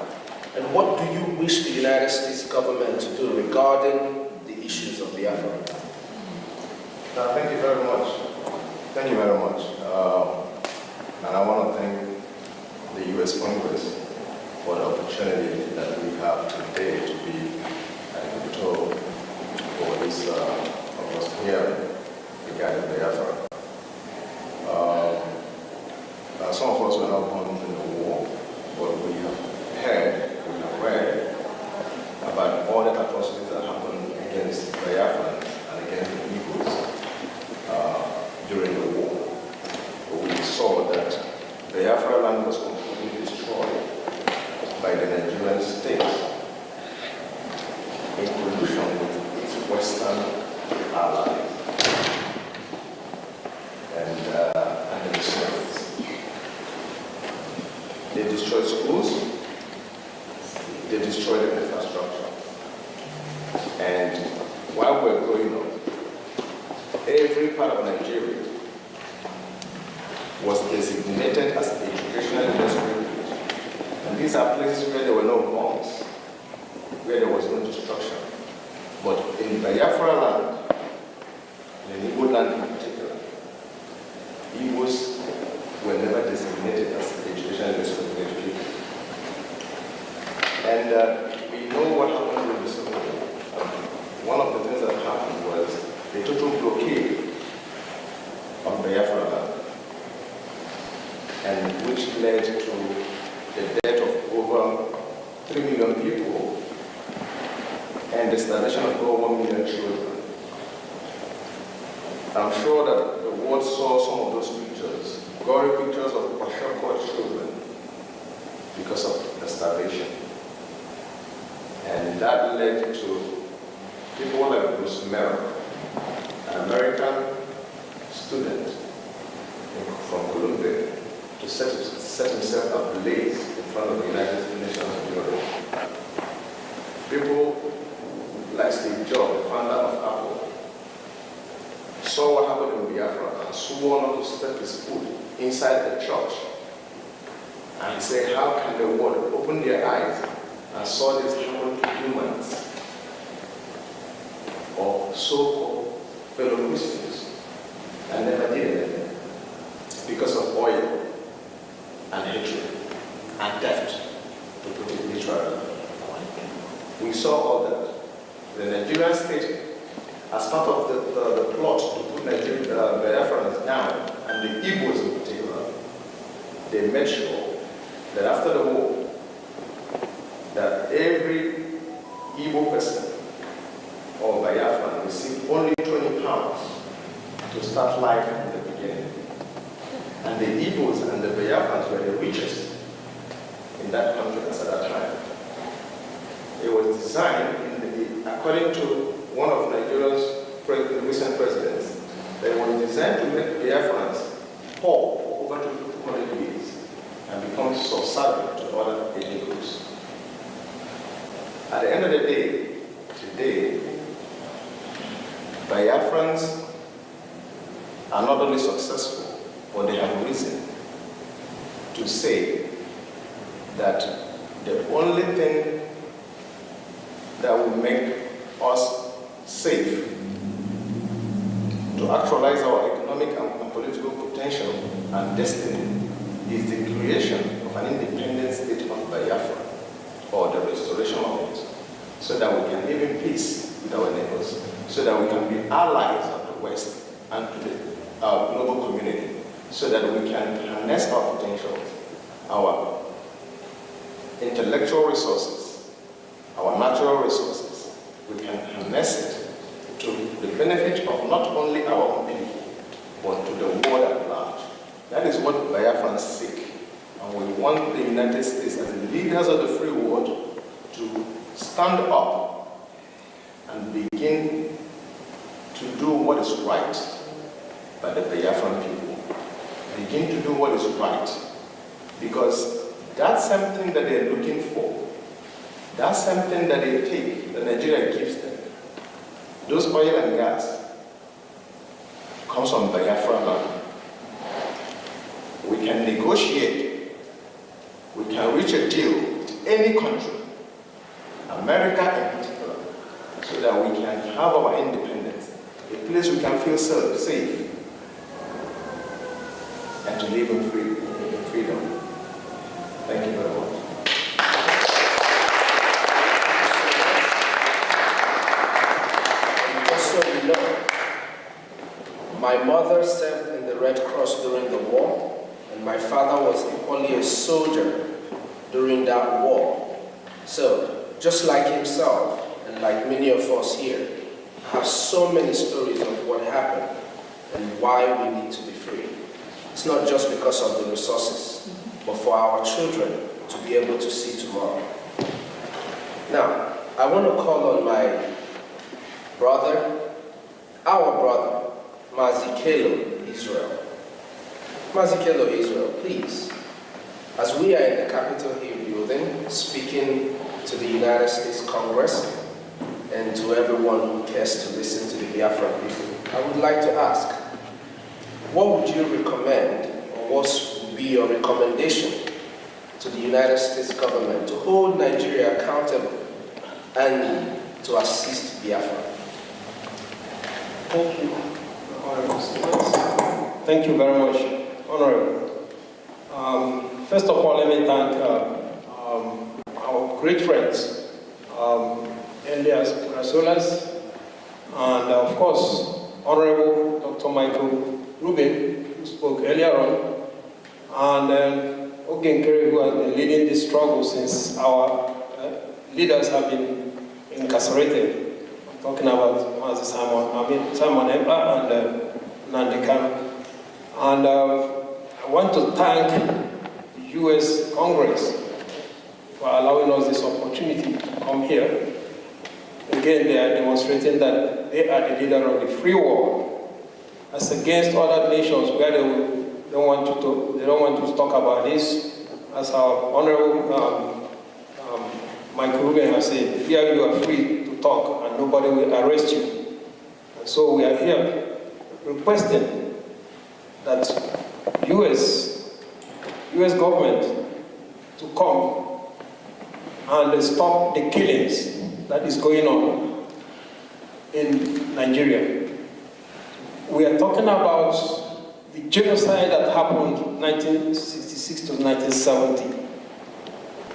And what do you wish the United States government to do regarding the issues of Biafra? Thank you very much. Thank you very much. And I want to thank the U.S. Congress for the opportunity that we have today to be at the Capitol for this hearing regarding Biafra. Some of us were not born in the war, but we have heard, we have read about all the atrocities that happened against Biafrans and against the Igbos during the war. But we saw that Biafra land was completely destroyed by the Nigerian state in collusion with its Western allies and the Soviets. They destroyed schools, they destroyed the infrastructure. And while we're growing up, every part of Nigeria was designated as educational industry. And these are places where there were no bombs, where there was no destruction. But in Biafra land, in Igbo land in particular, Igbos were never designated as educational industry. And we know what happened during the Civil War. One of the things that happened was the total blockade of Biafra land, and which led to the death of over 3 million people and the starvation of over 1 million children. I'm sure that the world saw some of those pictures, gory pictures of partial children because of the starvation. And that led to people like Bruce Merrill, an American student from Columbia, to set himself ablaze in front of the United Nations Bureau. People like Steve Jobs, the founder of Apple, saw what happened in Biafra and swore not to step his foot inside the church and say, how can the world open their eyes and saw this happen to humans or so-called fellow Christians and never did anything because of oil and hatred and theft, to put it literally. We saw all that. The Nigerian state, as part of the plot to put Biafrans down, and the Igbos in particular, they made sure that after the war, that every Igbo person or Biafran received only 20 pounds to start life from the beginning. And the Igbos and the Biafrans were the richest in that country at that time. It was designed, according to one of Nigeria's recent presidents, that it was designed to make Biafrans poor for over 200 years and become subservient to other ethnic groups. At the end of the day, today, Biafrans are not only successful, but they have reason to say that the only thing that will make us safe to actualize our economic and political potential and destiny is the creation of an independent state of Biafra, or the restoration of it, so that we can live in peace with our neighbors, so that we can be allies of the West and to our global community, so that we can harness our potential, our intellectual resources, our natural resources. We can harness it to the benefit of not only our own people, but to the world at large. That is what Biafrans seek. And we want the United States as the leaders of the free world to stand up and begin to do what is right by the Biafran people. Begin to do what is right. Because that's something that they're looking for. That's something that they take, that Nigeria gives them. Those oil and gas comes from Biafra land. We can negotiate. We can reach a deal with any country, America in particular, so that we can have our independence, a place we can feel safe, and to live in freedom. Thank you very much. Just so you know, my mother served in the Red Cross during the war, and my father was equally a soldier during that war. So, just like himself, and like many of us here, have so many stories of what happened and why we need to be free. It's not just because of the resources, but for our children to be able to see tomorrow. Now, I want to call on my brother, our brother, Mazikelo Israel. Mazikelo Israel, please, as we are in the Capitol Hill building, speaking to the United States Congress and to everyone who cares to listen to the Biafran people, I would like to ask, what would you recommend, or what would be your recommendation to the United States government to hold Nigeria accountable and to assist Biafra? Thank you, Honorable. Thank you very much, Honorable. First of all, let me thank our great friends, Elias Rasolas, and of course, Honorable Dr. Michael Rubin, who spoke earlier on, and Ogen Kerry, who has been leading this struggle since our leaders have been incarcerated. I'm talking about Simon Ebra and Nandekan. And I want to thank the U.S. Congress for allowing us this opportunity to come here. Again, they are demonstrating that they are the leader of the free world, as against other nations where they don't want to talk about this. As our Honorable Michael Rubin has said, here you are free to talk and nobody will arrest you. And so we are here requesting that U.S. government to come and stop the killings that is going on in Nigeria. We are talking about the genocide that happened 1966 to 1970.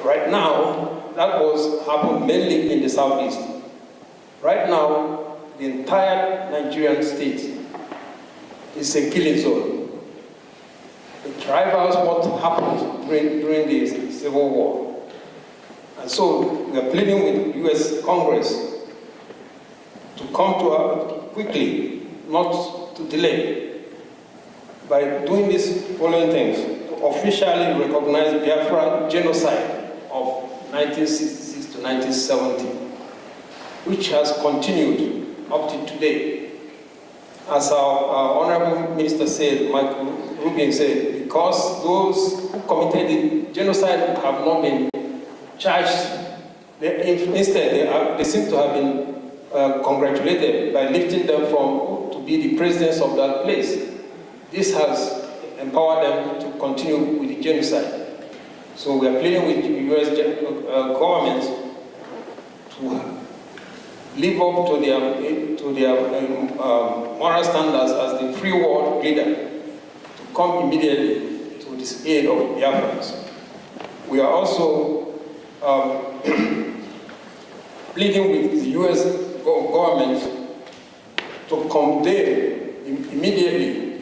Right now, that happened mainly in the southeast. Right now, the entire Nigerian state is a killing zone. It rivals what happened during the Civil War. And so we are pleading with the US Congress to come to quickly, not to delay, by doing these following things: to officially recognize Biafra genocide of 1966 to 1970, which has continued up to today. As our Honorable Minister said, Michael Rubin said, because those who committed the genocide have not been charged, instead they seem to have been congratulated by lifting them to be the presidents of that place. This has empowered them to continue with the genocide. So we are pleading with the US government to live up to their moral standards as the free world leader, to come immediately to this aid of Biafrans. We are also pleading with the US government to condemn immediately,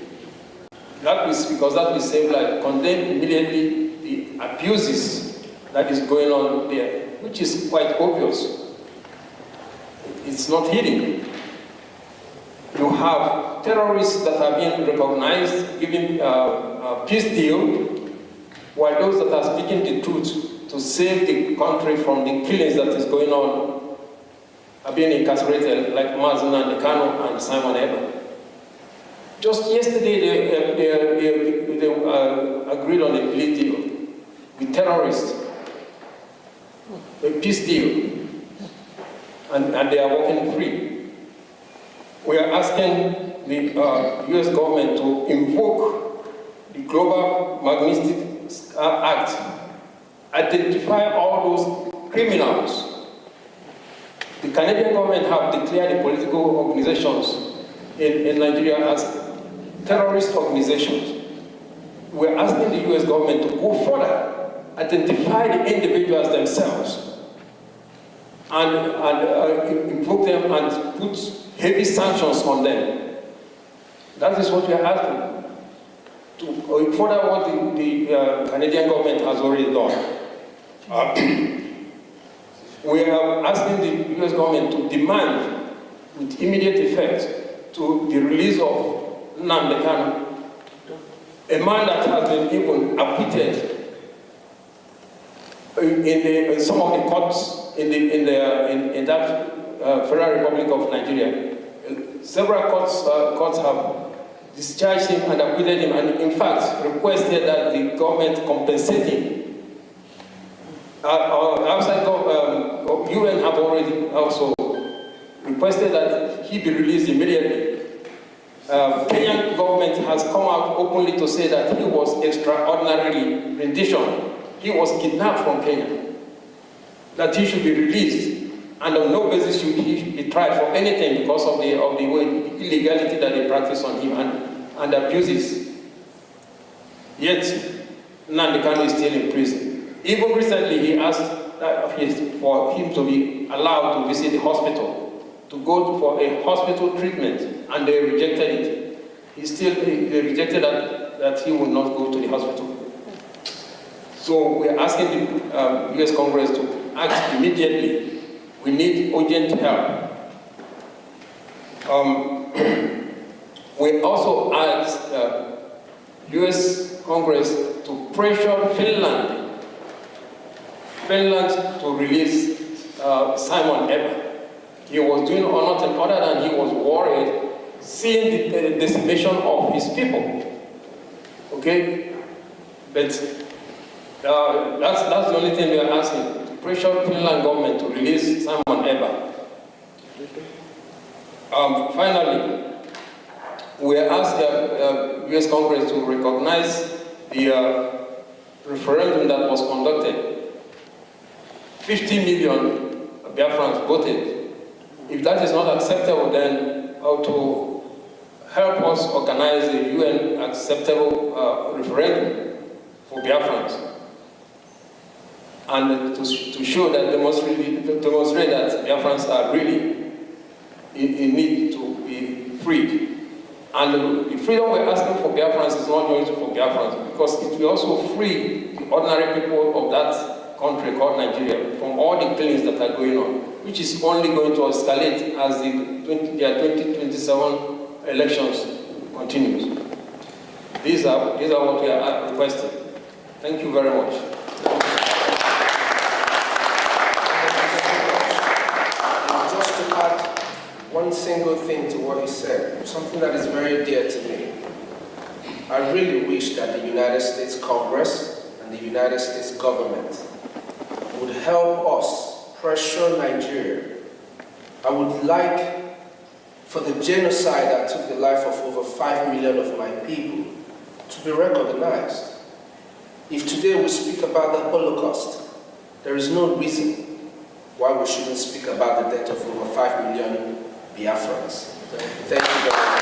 because that will save life, condemn immediately the abuses that is going on there, which is quite obvious. It's not hidden. You have terrorists that are being recognized, giving a peace deal, while those that are speaking the truth to save the country from the killings that is going on are being incarcerated, like Mazen and Kano and Simon Eber. Just yesterday, they agreed on a plea deal with terrorists, a peace deal. And they are walking free. We are asking the US government to invoke the Global Magnitsky Act, identify all those criminals. The Canadian government have declared the political organizations in Nigeria as terrorist organizations. We are asking the US government to go further, identify the individuals themselves, and invoke them and put heavy sanctions on them. That is what we are asking, to further what the Canadian government has already done. We are asking the US government to demand, with immediate effect, to the release of Nnamdi Kanu, a man that has been even acquitted in some of the courts in that Federal Republic of Nigeria. Several courts have discharged him and acquitted him, and in fact requested that the government compensate him. Outside UN have already also requested that he be released immediately. Kenyan government has come out openly to say that he was extraordinarily rendition. He was kidnapped from Kenya, that he should be released, and on no basis should he be tried for anything because of the illegality that they practice on him and abuses. Yet, Nnamdi Kanu is still in prison. Even recently, he asked for him to be allowed to visit the hospital, to go for a hospital treatment, and they rejected it. They rejected that he would not go to the hospital. So we are asking the US Congress to act immediately. We need urgent help. We also ask US Congress to pressure Finland to release Simon Eber. He was doing nothing other than he was worried seeing the decimation of his people. Okay? But that's the only thing we are asking, to pressure Finland government to release Simon Eber. Finally, we ask the US Congress to recognize the referendum that was conducted, 50 million Biafrans voted. If that is not acceptable, then how to help us organize a UN acceptable referendum for Biafrans, and to show that demonstrate that Biafrans are really in need to be freed. And the freedom we're asking for Biafrans is not only for Biafrans, because it will also free the ordinary people of that country called Nigeria from all the killings that are going on, which is only going to escalate as the 2027 elections continues. These are what we are requesting. Thank you very much. Just to add one single thing to what he said, something that is very dear to me. I really wish that the United States Congress and the United States government would help us pressure Nigeria. I would like for the genocide that took the life of over 5 million of my people to be recognized. If today we speak about the Holocaust, there is no reason why we shouldn't speak about the death of over 5 million Biafrans. Thank you very much.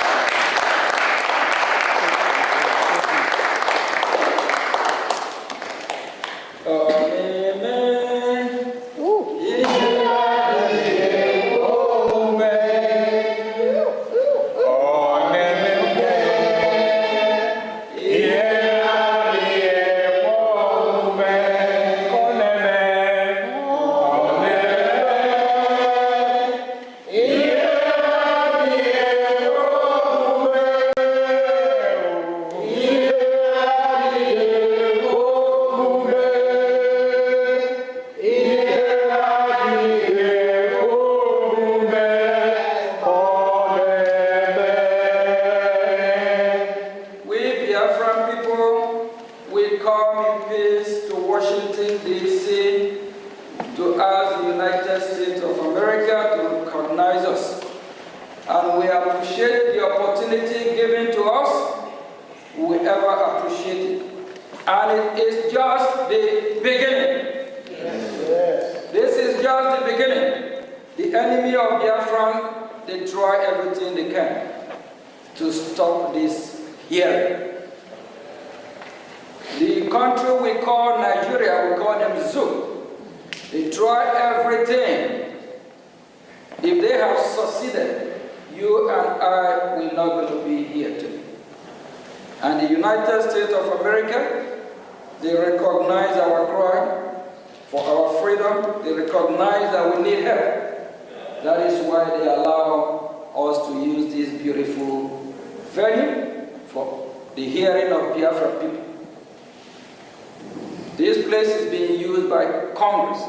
This place is being used by Congress,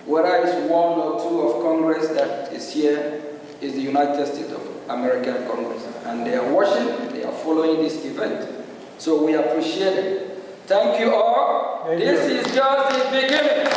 whereas one or two of Congress that is here is the United States of American Congress. And they are watching, they are following this event. So we appreciate it. Thank you all. This is just the beginning.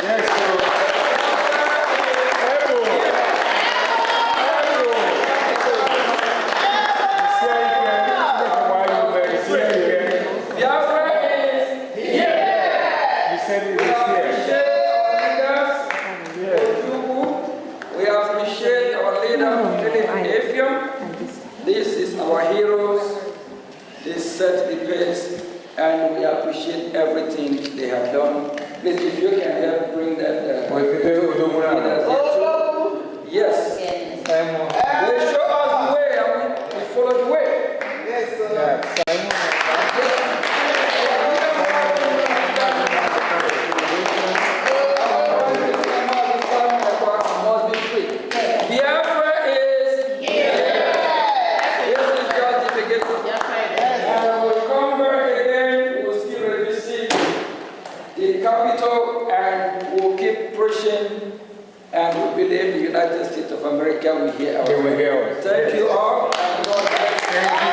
Set the pace, and we appreciate everything they have done. Please, if you can help bring that. Yes. They show us the way, and we follow the way. Yes, sir. Must be free. Biafra is here. This is just the beginning. Capital, and we'll keep pushing, and we believe the United States of America will hear our voice. Thank you all, and God bless. Thank you.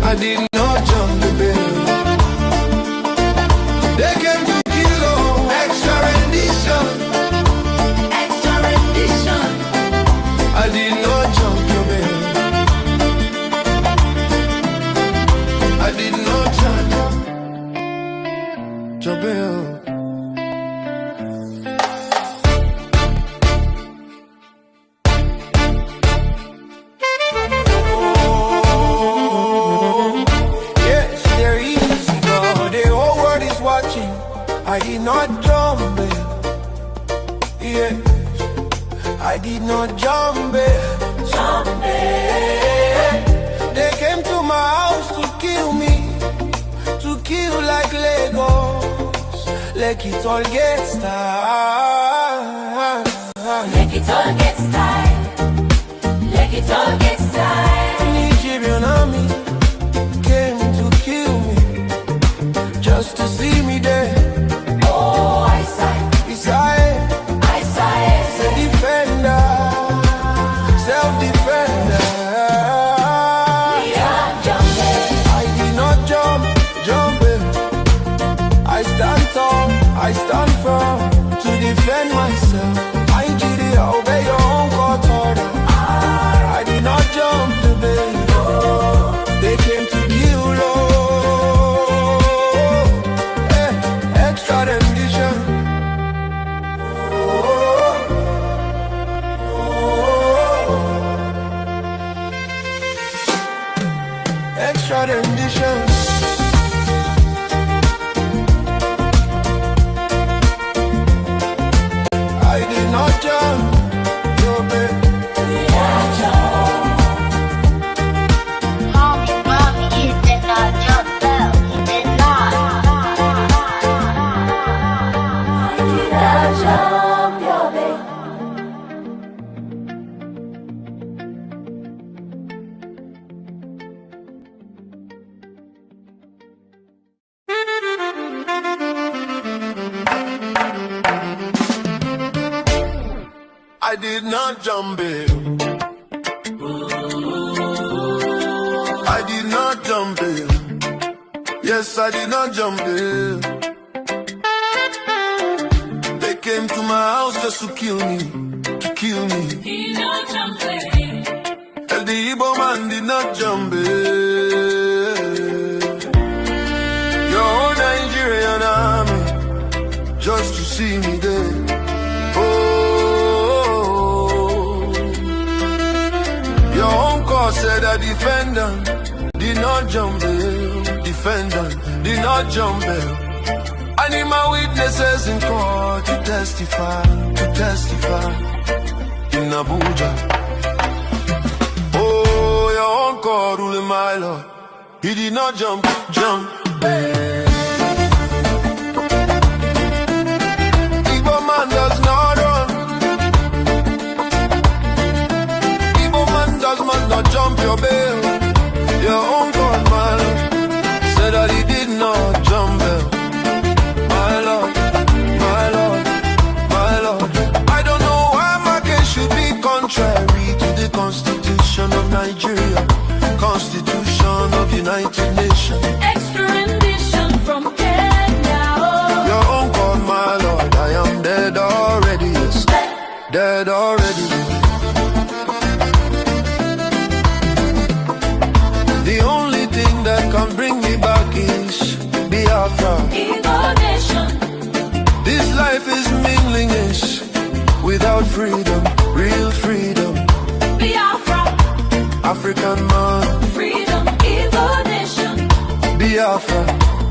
I did not jump the bell. They came to kill extra rendition. Extra rendition. I did not jump your bell. I did not jump your bell. I did not jump it. Yeah, I did not jump it. Jump it. They came to my house to kill me, to kill like Legos. Like it all gets started. Like it all gets tired. Like it all gets tired. Nigerian army came to kill me, just to see me there. Oh, I sigh. Defender, self-defender. We are jumping. I did not jump it. I stand tall, I stand firm to defend myself. I obey your own court order. I did not jump the bed. They came to kill extra rendition. I did not jump your bed. Mommy, he did not jump though. He did not. I did not jump your bed. I did not jump it. I did not jump it. Yes, I did not jump it. They came to my house just to kill me, to kill me. He not jump it. And the Igbo man did not jump it. Your own Nigerian army just to see me there. Your own cause said a defendant did not jump bail. Defendant did not jump bail. I need my witnesses in court to testify in Abuja. Oh, your own court ruling my lord. He did not jump bail. Igbo man does not run. Must not jump your bail. Your own God, my Lord, said that he did not jump bail. My Lord, my Lord, my Lord. I don't know why my case should be contrary to the Constitution of Nigeria, Constitution of United Nations. Extra rendition from Kenya. Your own God, my Lord, I am dead already, yes, dead already. The only thing that can bring me back is Biafra. This life is meaningless without freedom, real freedom. Biafra, African man, freedom, Igbo nation. Biafra.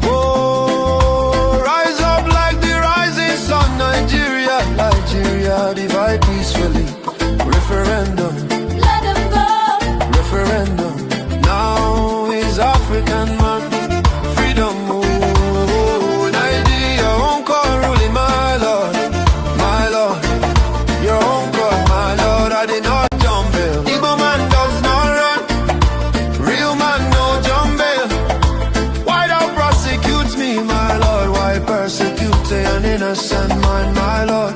Oh, rise up like the rising sun, Nigeria, Nigeria, divide peacefully. Referendum, Let them go. referendum. Now is African man, freedom. Oh, Nigeria, your own call ruling, my Lord, my Lord. Your own call, my Lord. I did not jump bail. Igbo man does not run. Real man no jump bail. Why thou prosecute me, my Lord? Why persecute an innocent man, my Lord?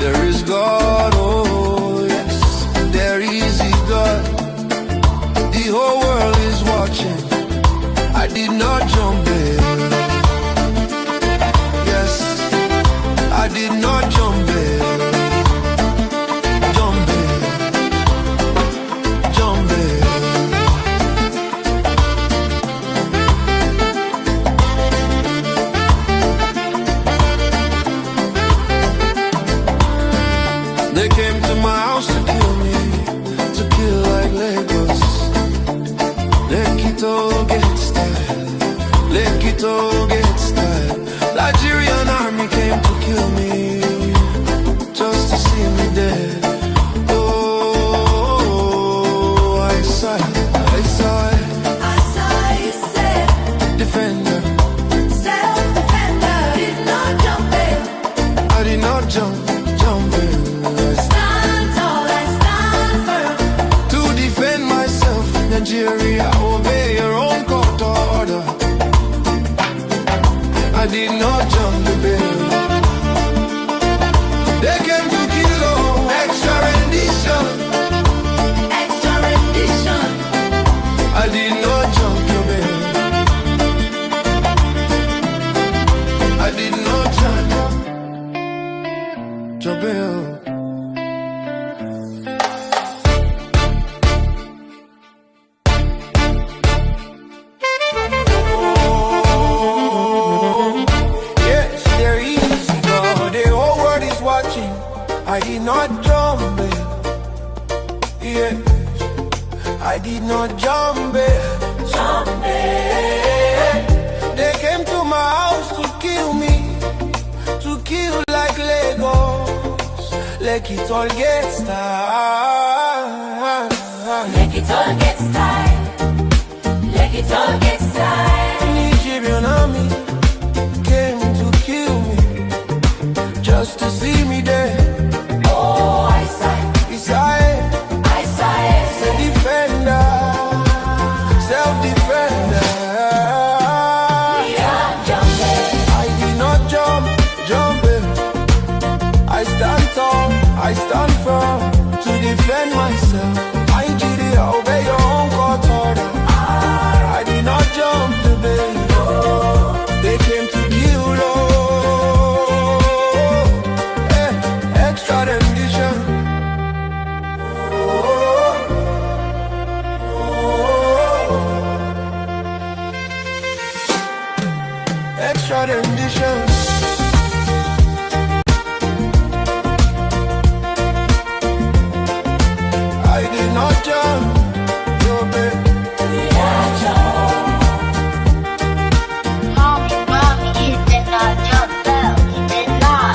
There is God, oh yes, there is a God. The whole world is watching. I did not jump in. Yes, I did not jump in. Jump in. Jump in. They came to my house to kill me, to kill like Lagos. Let it all get style. Let it all get style. Nigerian army came to kill me, just to see me dead. Oh, I saw it. Defender, Self-defender, did not jump in. I did not jump in. Stand tall and stand firm. To defend myself, Nigeria, obey your own court order. I did not jump the bill. They came to kill, oh, extra rendition. Extra rendition. I did not jump your bill. I did not jump your bill. I did not jump it. Yeah, I did not jump it. They came to my house to kill me, to kill like Legos. Like it all gets tired. Like it all gets tired. Like it all gets tired. Nigerian army came to kill me, just to see me there. Oh, I sigh. I sigh. Say defender, self-defender. We are jumping. I did not jumping. I stand tall, I stand firm to defend myself. Nigeria, obey your own court order. I did not jump the bed. They came to kill, extra rendition. Extra rendition. I did not jump your bed. Mommy, you did not jump though. You did not.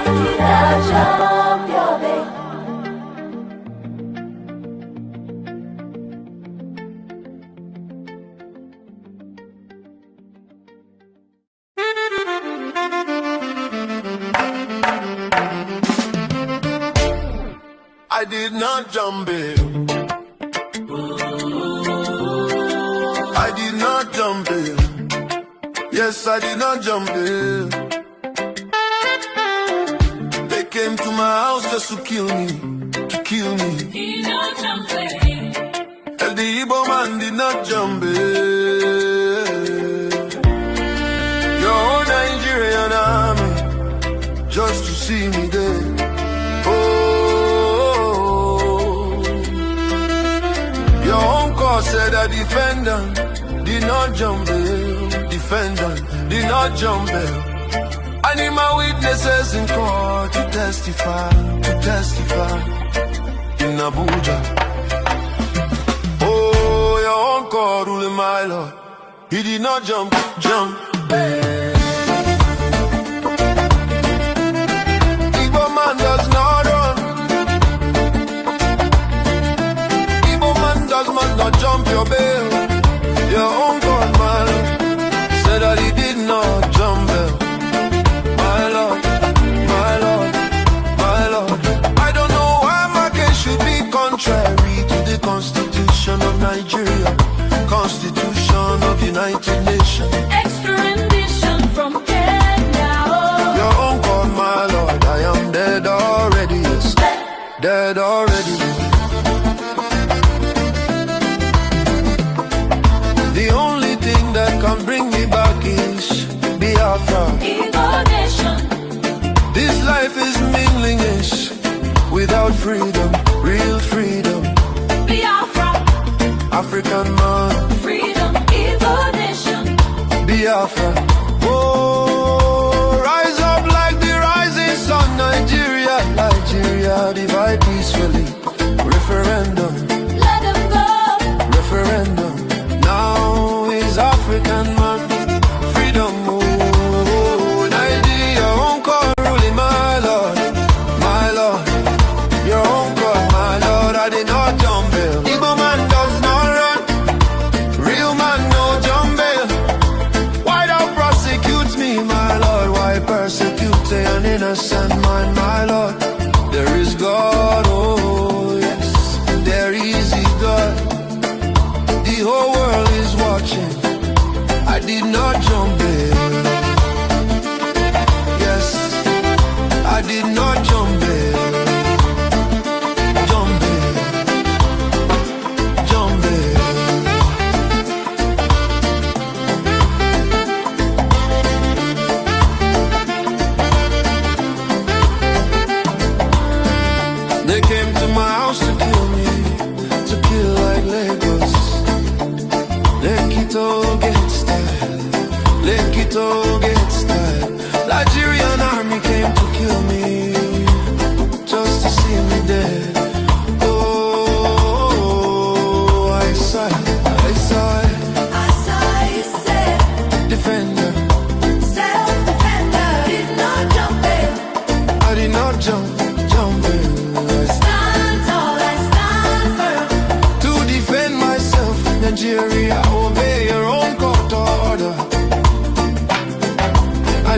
Did I jump your bed? I did not jump it. I did not jump it. Yes, I did not jump it. They came to my house just to kill me, to kill me. Did not jump it. And the Igbo man did not jump it. Your own Nigerian army just to see me there. Your own court said that defendant did not jump bail. Defendant did not jump bail. I need my witnesses in court to testify in Abuja. Oh, your own court ruling my lord. He did not jump bail. Igbo man does not run. Not jump your bail. Your own God, man, said that he did not jump bail. My Lord, my Lord, my Lord. I don't know why my case should be contrary to the Constitution of Nigeria, Constitution of United Nations. Extra rendition from Kenya. Oh. Your own God, my Lord, I am dead already, yes, dead already. The only thing that can bring me back is Biafra. This life is meaningless without freedom, real freedom. Biafra. African man. Freedom, Igbo nation. Biafra. Oh, rise up like the rising sun, Nigeria. Nigeria, divide peacefully. Referendum. Let them go. Referendum. Now is African man, freedom, oh, Nigeria, your own call ruling, my Lord, your own call, my Lord, I did not jump bail. Igbo man does not run, real man no jump bail. Why thou prosecute me, my Lord, why persecute an innocent man, my Lord? There is God, oh yes, there is a God. The whole world is watching. I did not jump in. Yes, I did not jump in. Jump in.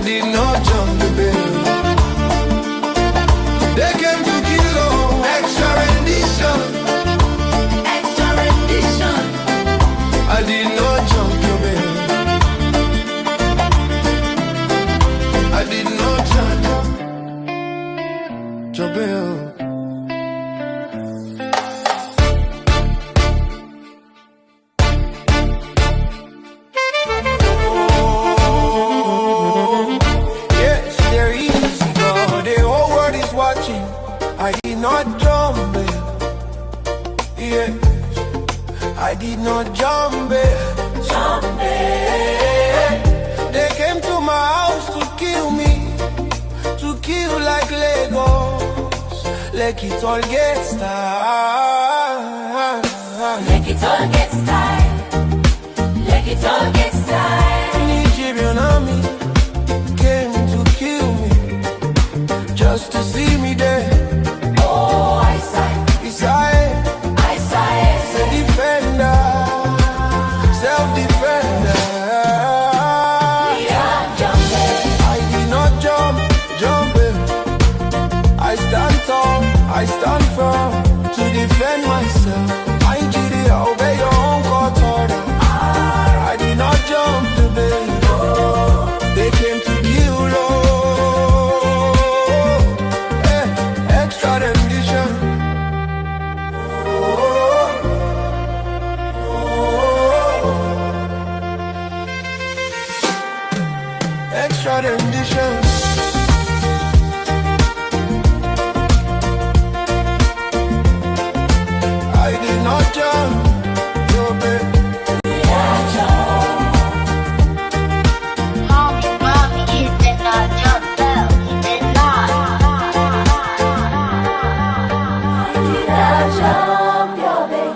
did not jump the bill. They came to kill, oh, extra rendition. Extra rendition. I did not jump your bill. I did not jump your bill. I did not jump it. Yeah, I did not jump it. Jump it. They came to my house to kill me, to kill like Legos. Like it all gets tired. Like it all gets tired. Like it all gets tired. Nigerian army came to kill me, just to see me there. Oh, I sigh. Defender, self-defender. I did not jump it. I stand tall, I stand firm to defend myself. I Nigeria, obey your own court order. I did not jump the bill. They came to kill, Lord. Extra rendition. Extra rendition. I did not jump your bed. Mommy, you did not jump though. You did not. I did not jump your bed.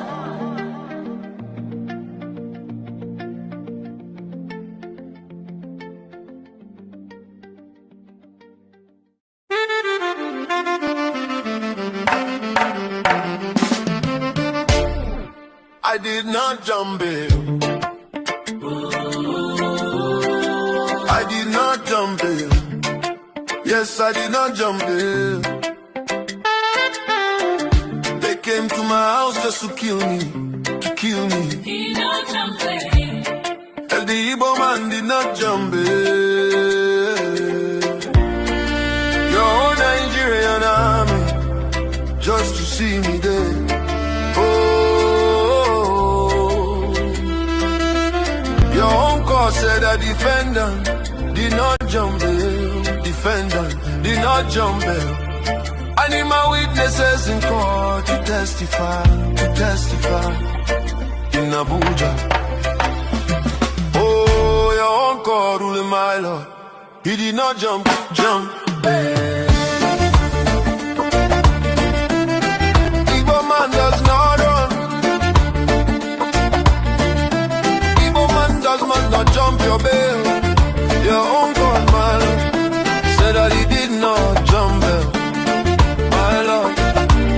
I did not jump it. I did not jump it. Yes, I did not jump it. They came to my house just to kill me, to kill me. Did not jump it. And the Igbo man did not jump it. Your own Nigerian army just to see me there. Your own cause said a defendant did not jump bail. Defendant did not jump bail. I need my witnesses in court to testify in Abuja. Oh, your own court ruling my lord. He did not jump bail. Igbo man does not run. Not jump your bail. Your own God, my Lord, said that he did not jump bail. My Lord,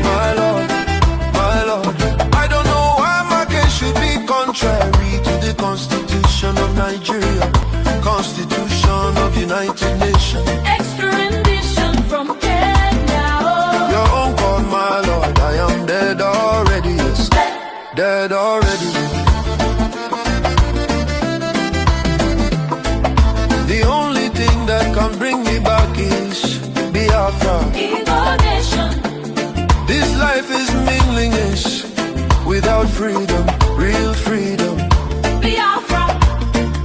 my Lord, my Lord. I don't know why my case should be contrary to the Constitution of Nigeria, Constitution of United Nations. Extra rendition from Kenya. Your own God, my Lord, I am dead already, yes, dead already. The only thing that can bring me back is Biafra. This life is meaningless without freedom, real freedom. Biafra,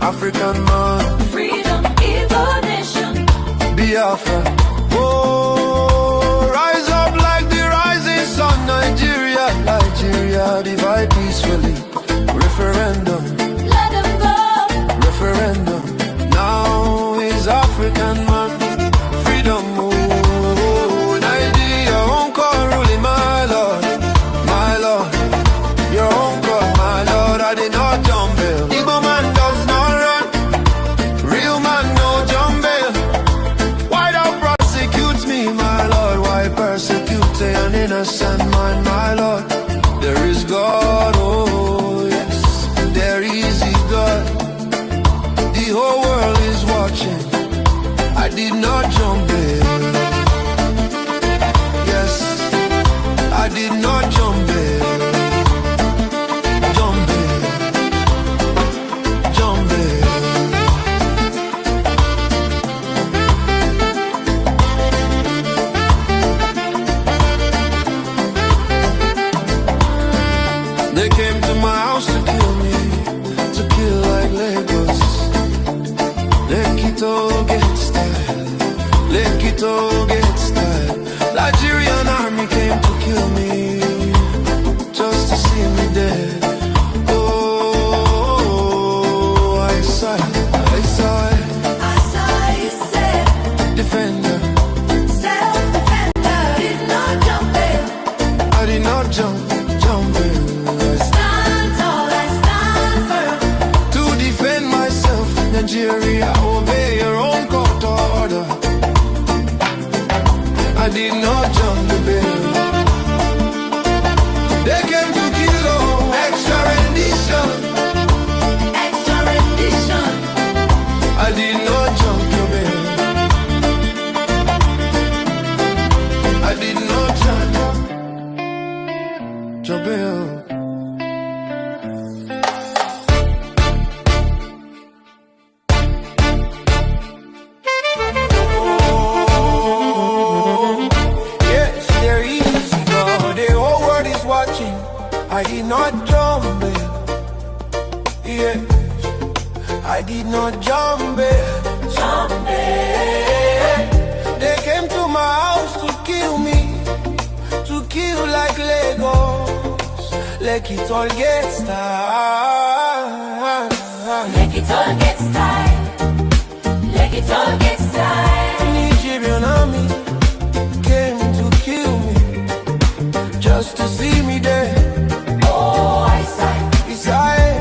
African man, freedom, Igbo nation. Biafra. Oh, rise up like the rising sun, Nigeria, Nigeria, divide peacefully. Referendum, Let them go. referendum. Now is African man, freedom. Oh, Nigeria, own call ruling my lord, my lord. Your own call, my lord. I did not jump bail. Igbo man does not run. Real man no jump bail. Why thou prosecute me, my lord? Why persecute an innocent man, my lord? There is God, oh yes, there is God. The whole world is watching. not jump bail. Yes, I did not jump bail. Jump bail. Jump bail. They came to my house to kill me, to kill like Lagos. Lekito get style, Lekito get style. Nigerian army came to kill me, just to see me dead. Oh, I saw it, I saw it. I saw you say, Defender, self-defender, did not jump in. I did not jump in. Stand tall and stand firm. To defend myself, Nigeria, obey your own court order. I did not jump the bail. They came to kill, oh, extra rendition. Extra rendition. I did not jump your bail. I did not jump your bail. Yes, they're easy, but the whole world is watching. I did not jump it. Yeah, I did not jump it. Jump in. They came to my house to kill me, to kill like Legos. Like it all gets tired. Like it all gets tight. Like it all gets tight. Nigerian army came to kill me, just to see me dead. Oh, I sigh. Beside,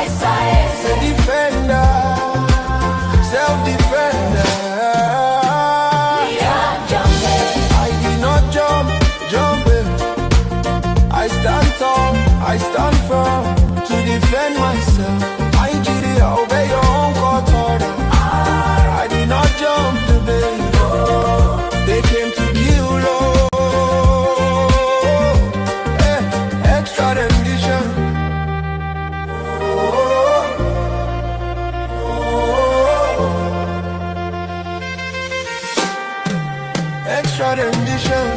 I sigh. the defender, self-defender. We are jumping. I did not jump it. I stand tall, I stand firm to defend myself. Nigeria, obey your own court order. I did not jump the bail. They came to kill, oh, extra rendition. Extra rendition.